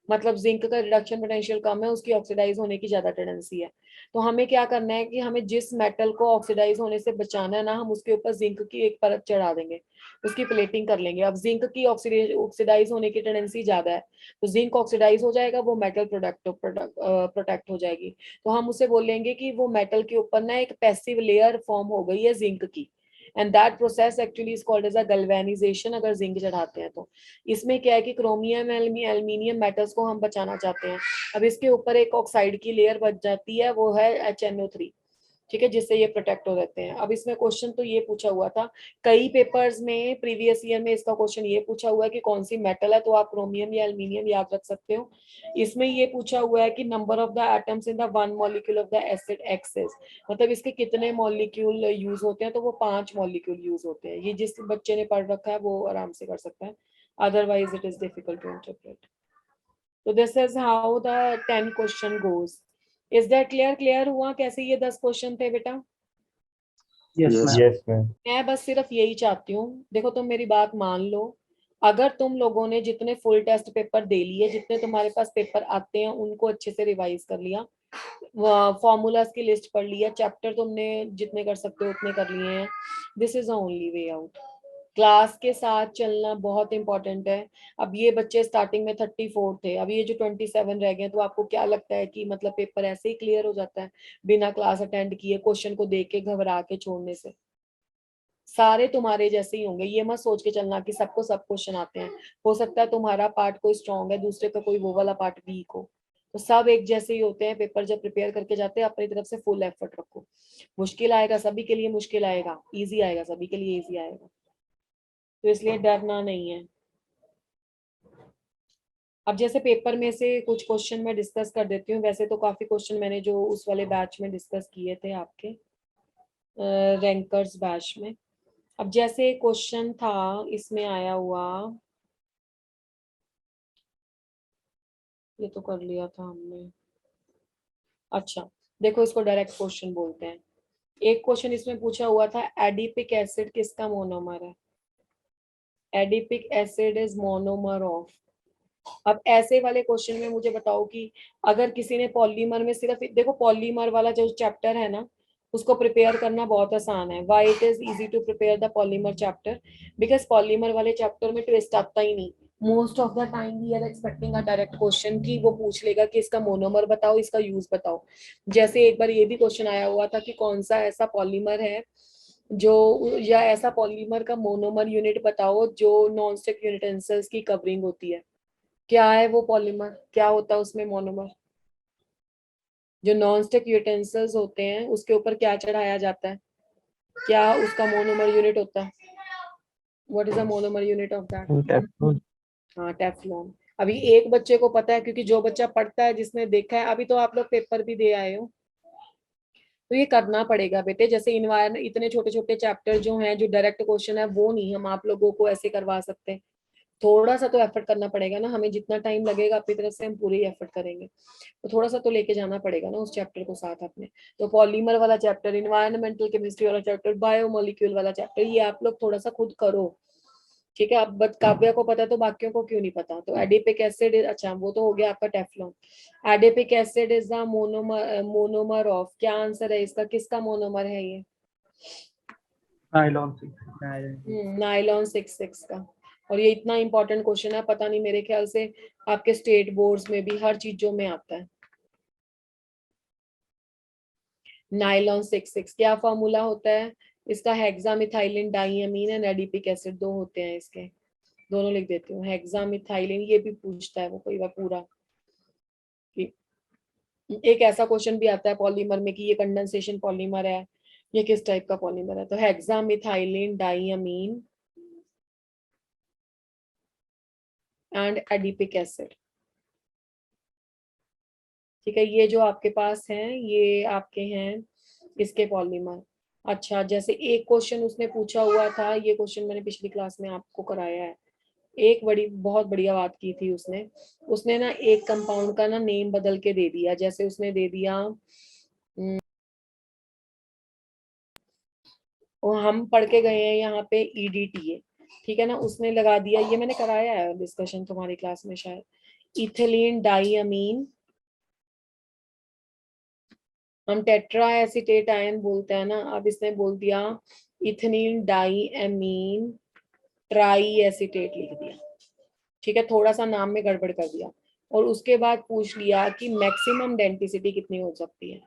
A: मतलब जिंक का रिडक्शन पोटेंशियल कम है, उसकी ऑक्सीडाइज होने की ज्यादा टेंडेंसी है। तो हमें क्या करना है कि हमें जिस मेटल को ऑक्सीडाइज होने से बचाना है ना, हम उसके ऊपर जिंक की एक परत चढ़ा देंगे, उसकी प्लेटिंग कर लेंगे। अब जिंक की ऑक्सीडाइज होने की टेंडेंसी ज्यादा है, तो जिंक ऑक्सीडाइज हो जाएगा, वो मेटल प्रोटेक्ट हो जाएगी। तो हम उसे बोलेंगे कि वो मेटल के ऊपर ना एक पैसिव लेयर फॉर्म हो गई है जिंक की, and that process actually is called as a galvanization, अगर जिंक चढ़ाते हैं तो। इसमें क्या है कि क्रोमियम एल्यूमिनियम मेटल्स को हम बचाना चाहते हैं। अब इसके ऊपर एक ऑक्साइड की लेयर बच जाती है, वो है HNO3, ठीक है, जिससे ये प्रोटेक्ट हो जाते हैं। अब इसमें क्वेश्चन तो ये पूछा हुआ था, कई पेपर्स में प्रीवियस ईयर में इसका क्वेश्चन ये पूछा हुआ है कि कौन सी मेटल है, तो आप क्रोमियम या एल्यूमिनियम याद रख सकते हो। इसमें ये पूछा हुआ है कि number of the atoms in the one molecule of the acid X is, मतलब इसके कितने मॉलिक्यूल यूज होते हैं, तो वो 5 मॉलिक्यूल यूज होते हैं। ये जिस बच्चे ने पढ़ रखा है वो आराम से कर सकता है, otherwise it is difficult to interpret. So this is how the 10 question goes. Is that clear? Clear हुआ कैसे ये 10 क्वेश्चन थे बेटा?
B: Yes
C: Yes.
B: Ma'am.
D: Yes ma'am.
A: मैं बस सिर्फ यही चाहती हूँ, देखो तुम मेरी बात मान लो, अगर तुम लोगों ने जितने फुल टेस्ट पेपर दे लिए, जितने तुम्हारे पास पेपर आते हैं उनको अच्छे से रिवाइज कर लिया, फॉर्मूलाज की लिस्ट पढ़ लिया, चैप्टर तुमने जितने कर सकते हो उतने कर लिए हैं, this is the only way out. Class के साथ चलना बहुत इंपॉर्टेंट है। अब ये बच्चे स्टार्टिंग में 34 थे, अब ये जो 27 रह गए, तो आपको क्या लगता है कि मतलब पेपर ऐसे ही क्लियर हो जाता है बिना क्लास अटेंड किए, क्वेश्चन को देख के घबरा के छोड़ने से? सारे तुम्हारे जैसे ही होंगे, ये मत सोच के चलना कि सबको सब क्वेश्चन आते हैं। हो सकता है तुम्हारा पार्ट कोई स्ट्रांग है, दूसरे का कोई वो वाला पार्ट वीक हो, तो सब एक जैसे ही होते हैं। पेपर जब प्रिपेयर करके जाते हैं अपनी तरफ से फुल एफर्ट रखो। मुश्किल आएगा सभी के लिए, मुश्किल आएगा, इजी आएगा सभी के लिए, इजी आएगा, तो इसलिए डरना नहीं है। अब जैसे पेपर में से कुछ क्वेश्चन मैं डिस्कस कर देती हूँ, वैसे तो काफी क्वेश्चन मैंने जो उस वाले बैच में डिस्कस किए थे आपके रैंकर्स बैच में। अब जैसे क्वेश्चन था इसमें आया हुआ, ये तो कर लिया था हमने। अच्छा, देखो इसको डायरेक्ट क्वेश्चन बोलते हैं। एक क्वेश्चन इसमें पूछा हुआ था, एडिपिक एसिड किसका मोनोमर है? Adipic acid is monomer of. अब ऐसे वाले क्वेश्चन में मुझे बताओ कि अगर किसी ने पॉलीमर में सिर्फ, देखो पॉलीमर वाला जो चैप्टर है ना, उसको प्रिपेयर करना बहुत आसान है। Why it is easy to prepare the polymer chapter? Because polymer वाले चैप्टर में ट्विस्ट आता ही नहीं। Most of the time we are expecting a direct question कि वो पूछ लेगा कि इसका मोनोमर बताओ, इसका यूज बताओ। जैसे एक बार ये भी क्वेश्चन आया हुआ था कि कौन सा ऐसा पॉलीमर है जो, या ऐसा पॉलीमर का मोनोमर यूनिट बताओ जो नॉन स्टिक यूटेंसिल्स की कवरिंग होती है। क्या है वो पॉलीमर, क्या होता है उसमें मोनोमर? जो नॉन स्टिक यूटेंसिल्स होते हैं उसके ऊपर क्या चढ़ाया जाता है? क्या उसका मोनोमर यूनिट होता है? What is the monomer unit of that? हाँ, टेफ्लॉन। अभी एक बच्चे को पता है, क्योंकि जो बच्चा पढ़ता है, जिसने देखा है, अभी तो आप लोग पेपर भी दे आए हो, तो ये करना पड़ेगा बेटे। जैसे इन्वायरमेंट, इतने छोटे छोटे चैप्टर जो हैं, जो डायरेक्ट क्वेश्चन है, वो नहीं हम आप लोगों को ऐसे करवा सकते। थोड़ा सा तो एफर्ट करना पड़ेगा ना हमें। जितना टाइम लगेगा अपनी तरफ से हम पूरी एफर्ट करेंगे, तो थोड़ा सा तो लेके जाना पड़ेगा ना उस चैप्टर को साथ अपने। तो पॉलीमर वाला चैप्टर, इन्वायरमेंटल केमिस्ट्री वाला चैप्टर, बायोमोलिक्यूल वाला चैप्टर, ये आप लोग थोड़ा सा खुद करो, ठीक है। अब काव्या को पता है तो बाकियों को क्यों नहीं पता? तो एडिपिक एसिड, अच्छा वो तो हो गया आपका Teflon. Adipic acid is the monomer of, क्या आंसर है इसका? किसका मोनोमर है ये?
B: नायलॉन 6।
A: नायलॉन 66 का। और ये इतना इंपॉर्टेंट क्वेश्चन है, पता नहीं, मेरे ख्याल से आपके स्टेट बोर्ड्स में भी हर चीजों में आता है। नायलॉन 66 क्या फॉर्मूला होता है इसका? हेक्सामिथाइलिन डाइअमीन एंड एडिपिक एसिड, दो होते हैं इसके, दोनों लिख देती हूँ। हेक्सामिथाइलिन, ये भी पूछता है वो कई बार पूरा। कि एक ऐसा क्वेश्चन भी आता है पॉलीमर में कि ये कंडेंसेशन पॉलीमर है, ये किस टाइप का पॉलीमर है? तो हेक्सामिथाइलिन डाइअमीन एंड एडिपिक एसिड, ठीक है। ये जो आपके पास हैं, ये आपके हैं इसके पॉलीमर। अच्छा, जैसे एक क्वेश्चन उसने पूछा हुआ था, ये क्वेश्चन मैंने पिछली क्लास में आपको कराया है। एक बड़ी बहुत बढ़िया बात की थी उसने। उसने ना एक कंपाउंड का ना नेम बदल के दे दिया। जैसे उसने दे दिया, और हम पढ़ के गए हैं यहाँ पे EDTA, ठीक है ना। उसने लगा दिया, ये मैंने कराया है डिस्कशन तुम्हारी क्लास में शायद, इथिलीन डाइअमीन, हम टेट्रा एसिटेट आयन बोलते हैं ना, अब इसने बोल दिया इथेनिल डाइअमीन ट्राई एसिटेट लिख दिया, ठीक है। थोड़ा सा नाम में गड़बड़ कर दिया। और उसके बाद पूछ लिया कि मैक्सिमम डेंसिटी कितनी हो सकती है।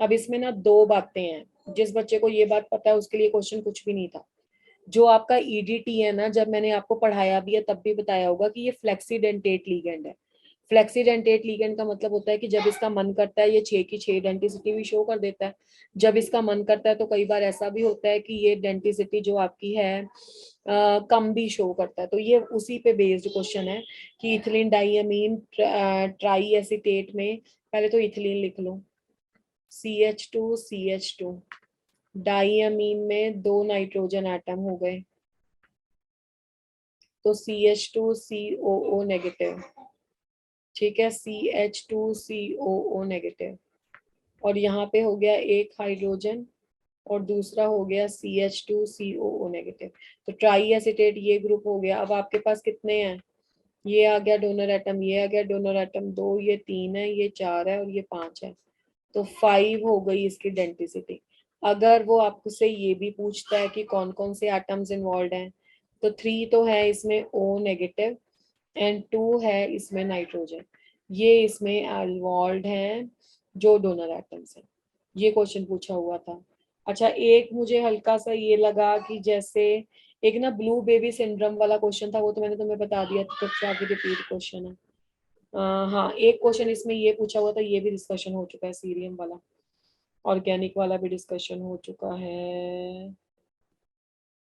A: अब इसमें ना दो बातें हैं, जिस बच्चे को ये बात पता है उसके लिए क्वेश्चन कुछ भी नहीं था। जो आपका EDT है ना, जब मैंने आपको पढ़ाया भी है तब भी बताया होगा कि ये फ्लेक्सीडेंटेट लिगेंड है। फ्लेक्सीडेंटेट लिगेंड का मतलब होता है कि जब इसका मन करता है ये 6 की 6 डेंटिसिटी भी शो कर देता है। जब इसका मन करता है तो कई बार ऐसा भी होता है कि ये डेंटिसिटी जो आपकी है कम भी शो करता है। तो ये उसी पे बेस्ड क्वेश्चन है कि इथिलीन डाइअमीन ट्राई एसिटेट में, पहले तो इथिलीन लिख लो, CH2 डाइअमीन में 2 नाइट्रोजन एटम हो गए, तो CH2COO नेगेटिव, ठीक है, CH2COO नेगेटिव। और यहाँ पे हो गया एक हाइड्रोजन और दूसरा हो गया CH2COO नेगेटिव। तो ट्राई एसिटेट ये ग्रुप हो गया। अब आपके पास कितने हैं? ये आ गया डोनर एटम, ये आ गया डोनर एटम, 2, ये 3 है, ये 4 है और ये 5 है। तो 5 हो गई इसकी डेंसिटी। अगर वो आपसे ये भी पूछता है कि कौन कौन से एटम्स इन्वॉल्व हैं, तो 3 तो है इसमें O नेगेटिव एंड 2 है इसमें नाइट्रोजन, ये इसमें इन्वॉल्व हैं जो डोनर एटम्स हैं। ये क्वेश्चन पूछा हुआ था। अच्छा, एक मुझे हल्का सा ये लगा कि जैसे एक ना ब्लू बेबी सिंड्रोम वाला क्वेश्चन था, वो तो मैंने तुम्हें बता दिया था, तो क्या रिपीट क्वेश्चन है। हाँ, एक क्वेश्चन इसमें ये पूछा हुआ था, ये भी डिस्कशन हो चुका है, सीरियम वाला। ऑर्गेनिक वाला भी डिस्कशन हो चुका है,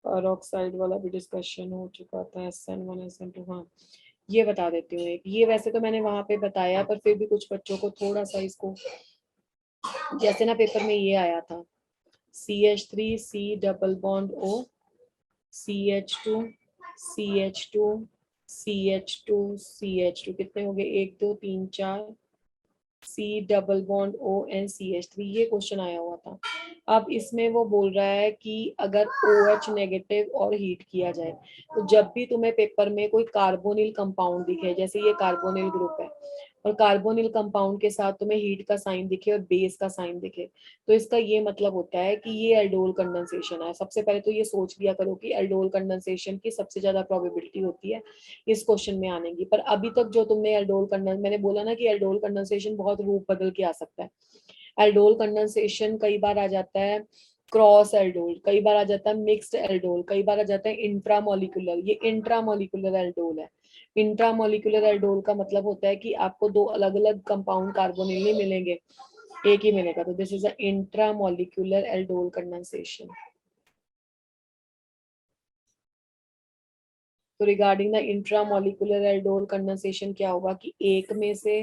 A: पेरोक्साइड वाला भी डिस्कशन हो चुका था, SN1 SN2। हाँ, ये बता देती हूँ एक, ये वैसे तो मैंने वहां पे बताया, पर फिर भी कुछ बच्चों को थोड़ा सा इसको, जैसे ना पेपर में ये आया था, CH3C double bond O, CH2 CH2 CH2 CH2, कितने हो गए? 1 2 3 4, C डबल बॉन्ड ONCH3, ये क्वेश्चन आया हुआ था। अब इसमें वो बोल रहा है कि अगर OH नेगेटिव और हीट किया जाए, तो जब भी तुम्हें पेपर में कोई कार्बोनिल कंपाउंड दिखे, जैसे ये कार्बोनिल ग्रुप है, और कार्बोनिल कंपाउंड के साथ तुम्हें हीट का साइन दिखे और बेस का साइन दिखे, तो इसका ये मतलब होता है कि ये एल्डोल कंडेंसेशन है। सबसे पहले तो ये सोच लिया करो कि एल्डोल कंडेंसेशन की सबसे ज्यादा प्रोबेबिलिटी होती है इस क्वेश्चन में आने की। पर अभी तक जो तुमने एल्डोल कंडेंस, मैंने बोला ना कि एल्डोल कंडेंसेशन बहुत रूप बदल के आ सकता है। एल्डोल कंडेंसेशन कई बार आ जाता है क्रॉस एल्डोल, कई बार आ जाता है मिक्स्ड एल्डोल, कई बार आ जाता है इंट्रामोलिकुलर। ये इंट्रामोलिकुलर एल्डोल है। इंट्रामोलिकुलर एल्डोल का मतलब होता है कि आपको दो अलग अलग कंपाउंड कार्बोनिल नहीं मिलेंगे, एक ही मिलेगा। तो this is a intramolecular aldol condensation. तो regarding the intramolecular aldol condensation क्या होगा कि एक में से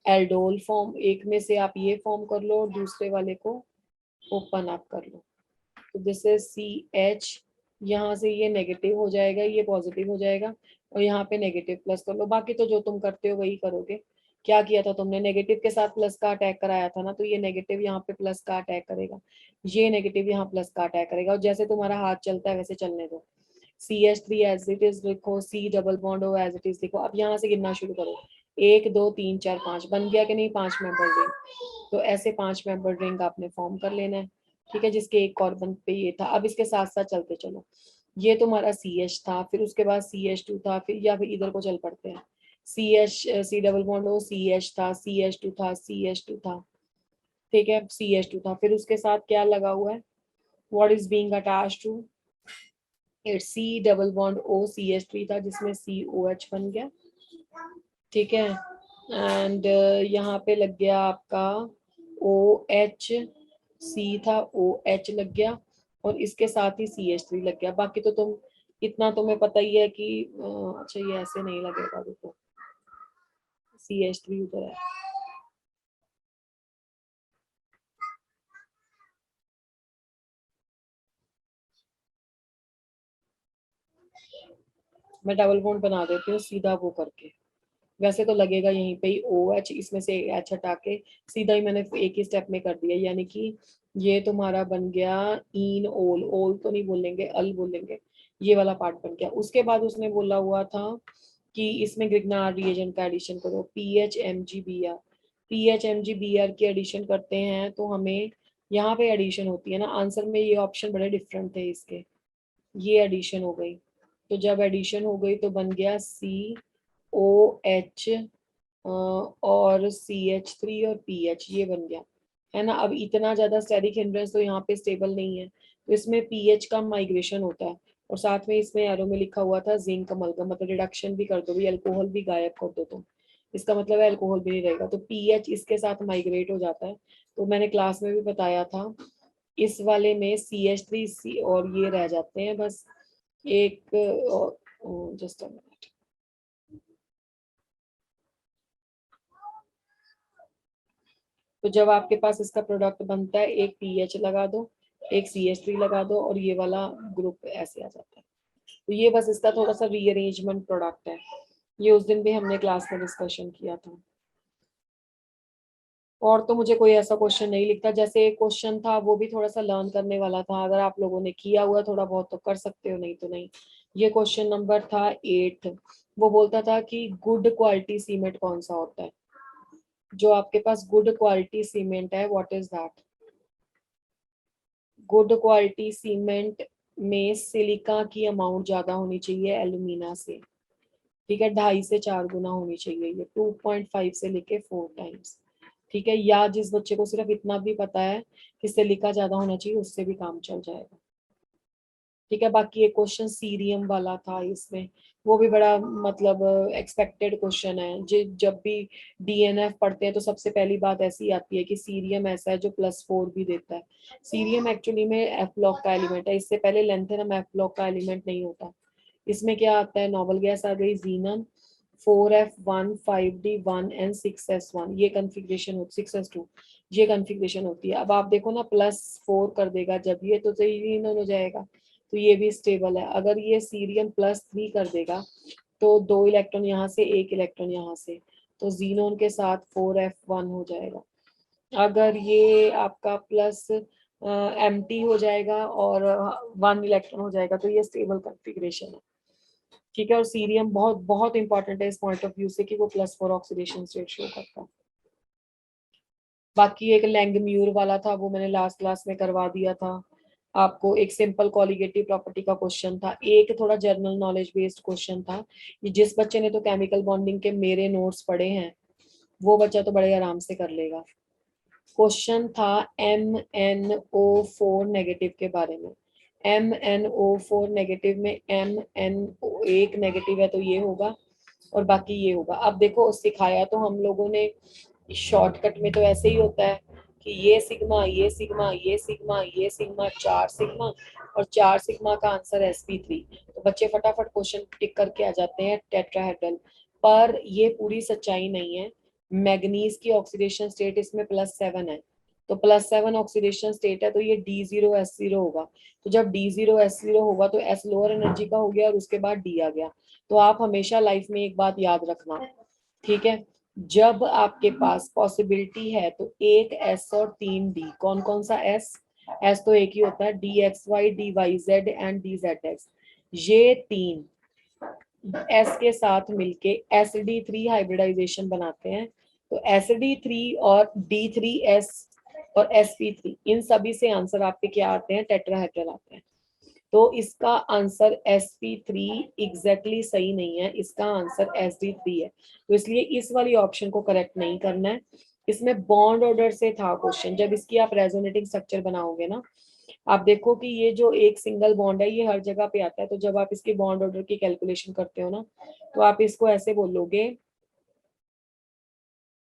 A: एल्डोल फॉर्म, एक में से आप ये फॉर्म कर लो और दूसरे वाले को ओपन अप कर लो। तो दिस इज CH, यहाँ से ये नेगेटिव हो जाएगा, ये पॉजिटिव हो जाएगा, और यहाँ पे नेगेटिव प्लस कर लो। बाकी तो जो तुम करते हो वही करोगे। क्या किया था तुमने, नेगेटिव के साथ प्लस का अटैक कराया था ना, तो ये नेगेटिव यहाँ पे प्लस का अटैक करेगा, ये नेगेटिव यहाँ प्लस का अटैक करेगा, और जैसे तुम्हारा हाथ चलता है वैसे चलने दो। CH3 एज इट इज लिखो, C डबल बॉन्ड हो एज इट इज लिखो। अब यहाँ से गिनना शुरू करो, 1 2 3 4 5, बन गया कि नहीं 5 मेंबर रिंग। तो ऐसे 5 मेंबर रिंग आपने फॉर्म कर लेना है, ठीक है, जिसके एक कार्बन पे ये था। अब इसके साथ साथ चलते चलो, ये तुम्हारा CH था, फिर उसके बाद CH2 था, फिर या फिर इधर को चल पड़ते हैं, C डबल बॉन्ड हो, CH था, CH2 था, CH2 था, ठीक है, CH2 था, फिर उसके साथ क्या लगा हुआ है, what is being attached to it, C double bond O, CH3 था जिसमें COH बन गया, ठीक है, एंड यहाँ पे लग गया आपका OH, C था, OH लग गया, और इसके साथ ही CH3 लग गया। बाकी तो तुम इतना तुम्हें पता ही है कि अच्छा ये ऐसे नहीं लगेगा, देखो CH3 उधर है, मैं डबल बॉन्ड बना देती हूँ सीधा वो करके। वैसे तो लगेगा यहीं पे ही OH, इसमें से H हटा के सीधा ही मैंने एक ही स्टेप में कर दिया, यानी कि ये तुम्हारा बन गया इन ओल, ओल तो नहीं बोलेंगे, अल बोलेंगे, ये वाला पार्ट बन गया। उसके बाद उसने बोला हुआ था कि इसमें ग्रिग्नार्ड रिएजेंट का एडिशन करो, PHMgBr, PHMgBr की एडिशन करते हैं तो हमें यहाँ पे एडिशन होती है ना, आंसर में ये ऑप्शन बड़े डिफरेंट थे इसके, ये एडिशन हो गई। तो जब एडिशन हो गई तो बन गया COH और CH3 और PH, ये बन गया है ना। अब इतना ज्यादा स्टेरिक हिंड्रेंस तो यहाँ पे स्टेबल नहीं है, तो इसमें PH का माइग्रेशन होता है, और साथ में इसमें एरो में लिखा हुआ था जिंक अमलगम, मतलब रिडक्शन भी कर दो भी, अल्कोहल भी गायब कर दो तुम, इसका मतलब है अल्कोहल भी नहीं रहेगा, तो PH इसके साथ माइग्रेट हो जाता है। तो मैंने क्लास में भी बताया था, इस वाले में CH3 और ये रह जाते हैं बस एक, जस्ट अ मिनट, तो जब आपके पास इसका प्रोडक्ट बनता है, एक PH लगा दो, एक CH3 लगा दो, और ये वाला ग्रुप ऐसे आ जाता है। तो ये बस इसका थोड़ा सा रीअरेंजमेंट प्रोडक्ट है, ये उस दिन भी हमने क्लास में डिस्कशन किया था। और तो मुझे कोई ऐसा क्वेश्चन नहीं लिखता, जैसे एक क्वेश्चन था वो भी थोड़ा सा लर्न करने वाला था, अगर आप लोगों ने किया हुआ थोड़ा बहुत तो कर सकते हो, नहीं तो नहीं। ये क्वेश्चन नंबर था 8, वो बोलता था कि गुड क्वालिटी सीमेंट कौन सा होता है, जो आपके पास गुड क्वालिटी सीमेंट है, what is that. Good quality cement में सिलिका की अमाउंट ज्यादा होनी चाहिए एल्यूमिना से, ठीक है, 2.5 से 4 गुना होनी चाहिए, ये 2.5 से लेके 4 टाइम्स, ठीक है। या जिस बच्चे को सिर्फ इतना भी पता है कि सिलिका ज्यादा होना चाहिए, उससे भी काम चल जाएगा, ठीक है। बाकी एक क्वेश्चन सीरियम वाला था इसमें, वो भी बड़ा मतलब एक्सपेक्टेड क्वेश्चन है, जब भी DNF पढ़ते हैं तो सबसे पहली बात ऐसी आती है कि सीरियम ऐसा है जो +4 भी देता है। सीरियम एक्चुअली में F ब्लॉक का एलिमेंट है, इससे पहले लेंथेनम F ब्लॉक का एलिमेंट नहीं होता। इसमें क्या आता है, नोबल गैस आ गई जीनन, 4F1 5D1 एंड 6S1, ये कन्फिग्रेशन होती, 6S2 ये कन्फिग्रेशन होती है। अब आप देखो ना, +4 कर देगा जब ये, तो जीनन हो जाएगा, तो ये भी स्टेबल है। अगर ये सीरियम +3 कर देगा तो 2 इलेक्ट्रॉन यहाँ से, 1 इलेक्ट्रॉन यहाँ से, तो जीनोन के साथ 4F1 हो जाएगा। अगर ये आपका प्लस एम्प्टी हो जाएगा और 1 इलेक्ट्रॉन हो जाएगा, तो ये स्टेबल कॉन्फ़िगरेशन है, ठीक है। और सीरियम बहुत बहुत इंपॉर्टेंट है इस पॉइंट ऑफ व्यू से कि वो +4 ऑक्सीडेशन स्टेट शो करता है। बाकी एक लैंगम्यूर वाला था, वो मैंने लास्ट क्लास में करवा दिया था आपको, एक सिंपल कॉलिगेटिव प्रॉपर्टी का क्वेश्चन था, एक थोड़ा जनरल नॉलेज बेस्ड क्वेश्चन था। ये जिस बच्चे ने तो केमिकल बॉन्डिंग के मेरे नोट्स पढ़े हैं वो बच्चा तो बड़े आराम से कर लेगा। क्वेश्चन था MnO4 नेगेटिव के बारे में। MnO4 नेगेटिव में MnO एक नेगेटिव है तो ये होगा, और बाकी ये होगा। अब देखो सिखाया तो हम लोगों ने शॉर्टकट में तो ऐसे ही होता है, कि ये सिग्मा, ये सिग्मा, ये सिग्मा, ये सिग्मा, 4 सिग्मा और 4 सिग्मा का आंसर sp3। तो बच्चे फटाफट क्वेश्चन टिक करके आ जाते हैं टेट्राहेड्रल। पर ये पूरी सच्चाई नहीं है। मैग्नीज की ऑक्सीडेशन स्टेट इसमें +7 है, तो +7 ऑक्सीडेशन स्टेट है, तो ये D0S0 होगा। तो जब D0S0 होगा तो S लोअर एनर्जी का हो गया और उसके बाद D आ गया। तो आप हमेशा लाइफ में एक बात याद रखना, ठीक है, जब आपके पास पॉसिबिलिटी है तो एक S और 3 D। कौन कौन सा S तो एक ही होता है, DXY, DYZ एंड DZX। ये 3 S के साथ मिलके SD3 हाइब्रिडाइजेशन बनाते हैं। तो SD3 और D3S और sp3, इन सभी से आंसर आपके क्या आते हैं, टेट्राहेड्रल आते हैं। तो इसका आंसर sp3 एग्जैक्टली सही नहीं है, इसका आंसर sd3 है। तो इसलिए इस वाली ऑप्शन को करेक्ट नहीं करना है। इसमें बॉन्ड ऑर्डर से था क्वेश्चन, जब इसकी आप रेजोनेटिंग स्ट्रक्चर बनाओगे ना, आप देखो कि ये जो एक सिंगल बॉन्ड है ये हर जगह पे आता है। तो जब आप इसके बॉन्ड ऑर्डर की कैलकुलेशन करते हो ना, तो आप इसको ऐसे बोलोगे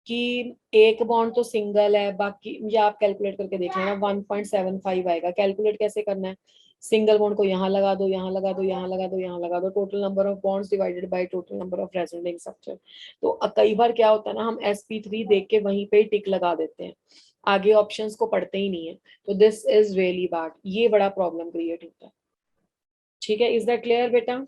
A: कि एक बॉन्ड तो सिंगल है, बाकी ये आप कैलकुलेट करके देख लेना 1.75 आएगा। कैलकुलेट कैसे करना है, सिंगल बॉन्ड को यहाँ लगा दो, यहाँ लगा दो, यहाँ लगा दो, यहाँ लगा दो, total number of bonds divided by total number of resonating structure. तो कई बार क्या होता है ना, हम sp3 देख के वहीं पे ही टिक लगा देते हैं, आगे ऑप्शंस को पढ़ते ही नहीं है। तो दिस इज रियली बैड, ये बड़ा प्रॉब्लम क्रिएट होता है। ठीक है, इज दैट क्लियर बेटा?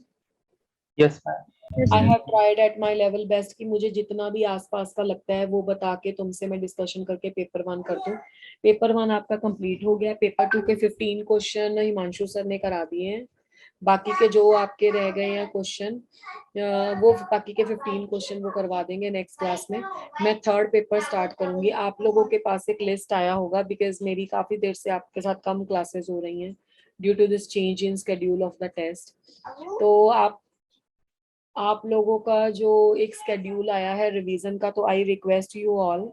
B: Yes ma'am.
E: Yes,
A: I
E: ma'am.
A: Have tried at my level best कि मुझे जितना भी आसपास का लगता है वो बता के तुमसे मैं डिस्कशन करके पेपर 1 कर दूं। पेपर 1 आपका कंप्लीट हो गया। पेपर 2 के 15 क्वेश्चन हिमांशु सर ने करा दिए हैं। बाकी के जो आपके रह गए हैं क्वेश्चन, वो बाकी के 15 क्वेश्चन वो करवा देंगे नेक्स्ट क्लास में। मैं 3rd पेपर स्टार्ट करूंगी। आप लोगों के पास एक लिस्ट आया होगा, बिकॉज मेरी काफी देर से आपके साथ कम क्लासेस हो रही हैं due to this change in schedule of the test. तो आप लोगों का जो एक स्केड्यूल आया है रिवीजन का, तो आई रिक्वेस्ट यू ऑल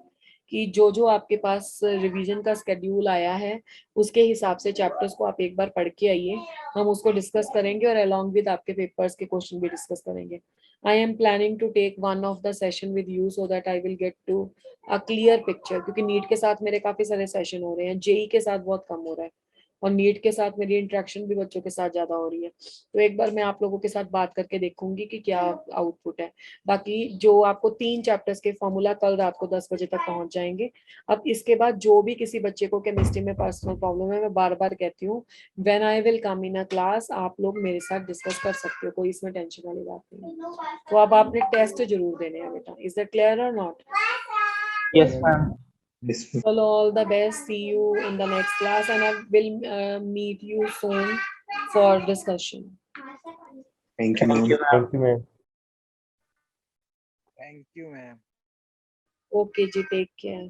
A: कि जो जो आपके पास रिवीजन का स्केड्यूल आया है उसके हिसाब से चैप्टर्स को आप एक बार पढ़ के आइए। हम उसको डिस्कस करेंगे और अलॉन्ग विद आपके पेपर्स के क्वेश्चन भी डिस्कस करेंगे। I am planning to take one of the session with you so that I will get to a clear picture, क्योंकि नीट के साथ मेरे काफी सारे सेशन हो रहे हैं, जेई के साथ बहुत कम हो रहा है और नीट के साथ मेरी इंटरेक्शन भी बच्चों के साथ ज्यादा हो रही है। तो एक बार मैं आप लोगों के साथ बात करके देखूंगी कि क्या आउटपुट है। बाकी जो आपको 3 चैप्टर्स के फॉर्मूला कल रात को 10 बजे तक पहुंच जाएंगे। अब इसके बाद जो भी किसी बच्चे को केमिस्ट्री में पर्सनल प्रॉब्लम है, मैं बार बार कहती हूँ, when I will come in a class आप लोग मेरे साथ डिस्कस कर सकते हो, कोई इसमें टेंशन वाली बात नहीं है। तो अब आपने टेस्ट जरूर देने हैं बेटा, इज दैट क्लियर और not?
B: Yes ma'am.
C: Yes, ma'am.
A: Well, all the best. See you in the next class, and I will meet you soon for discussion.
C: Thank you,
B: thank
C: ma'am.
B: You ma'am.
D: Thank you ma'am.
F: Thank you, ma'am.
A: Okay, ji, take care.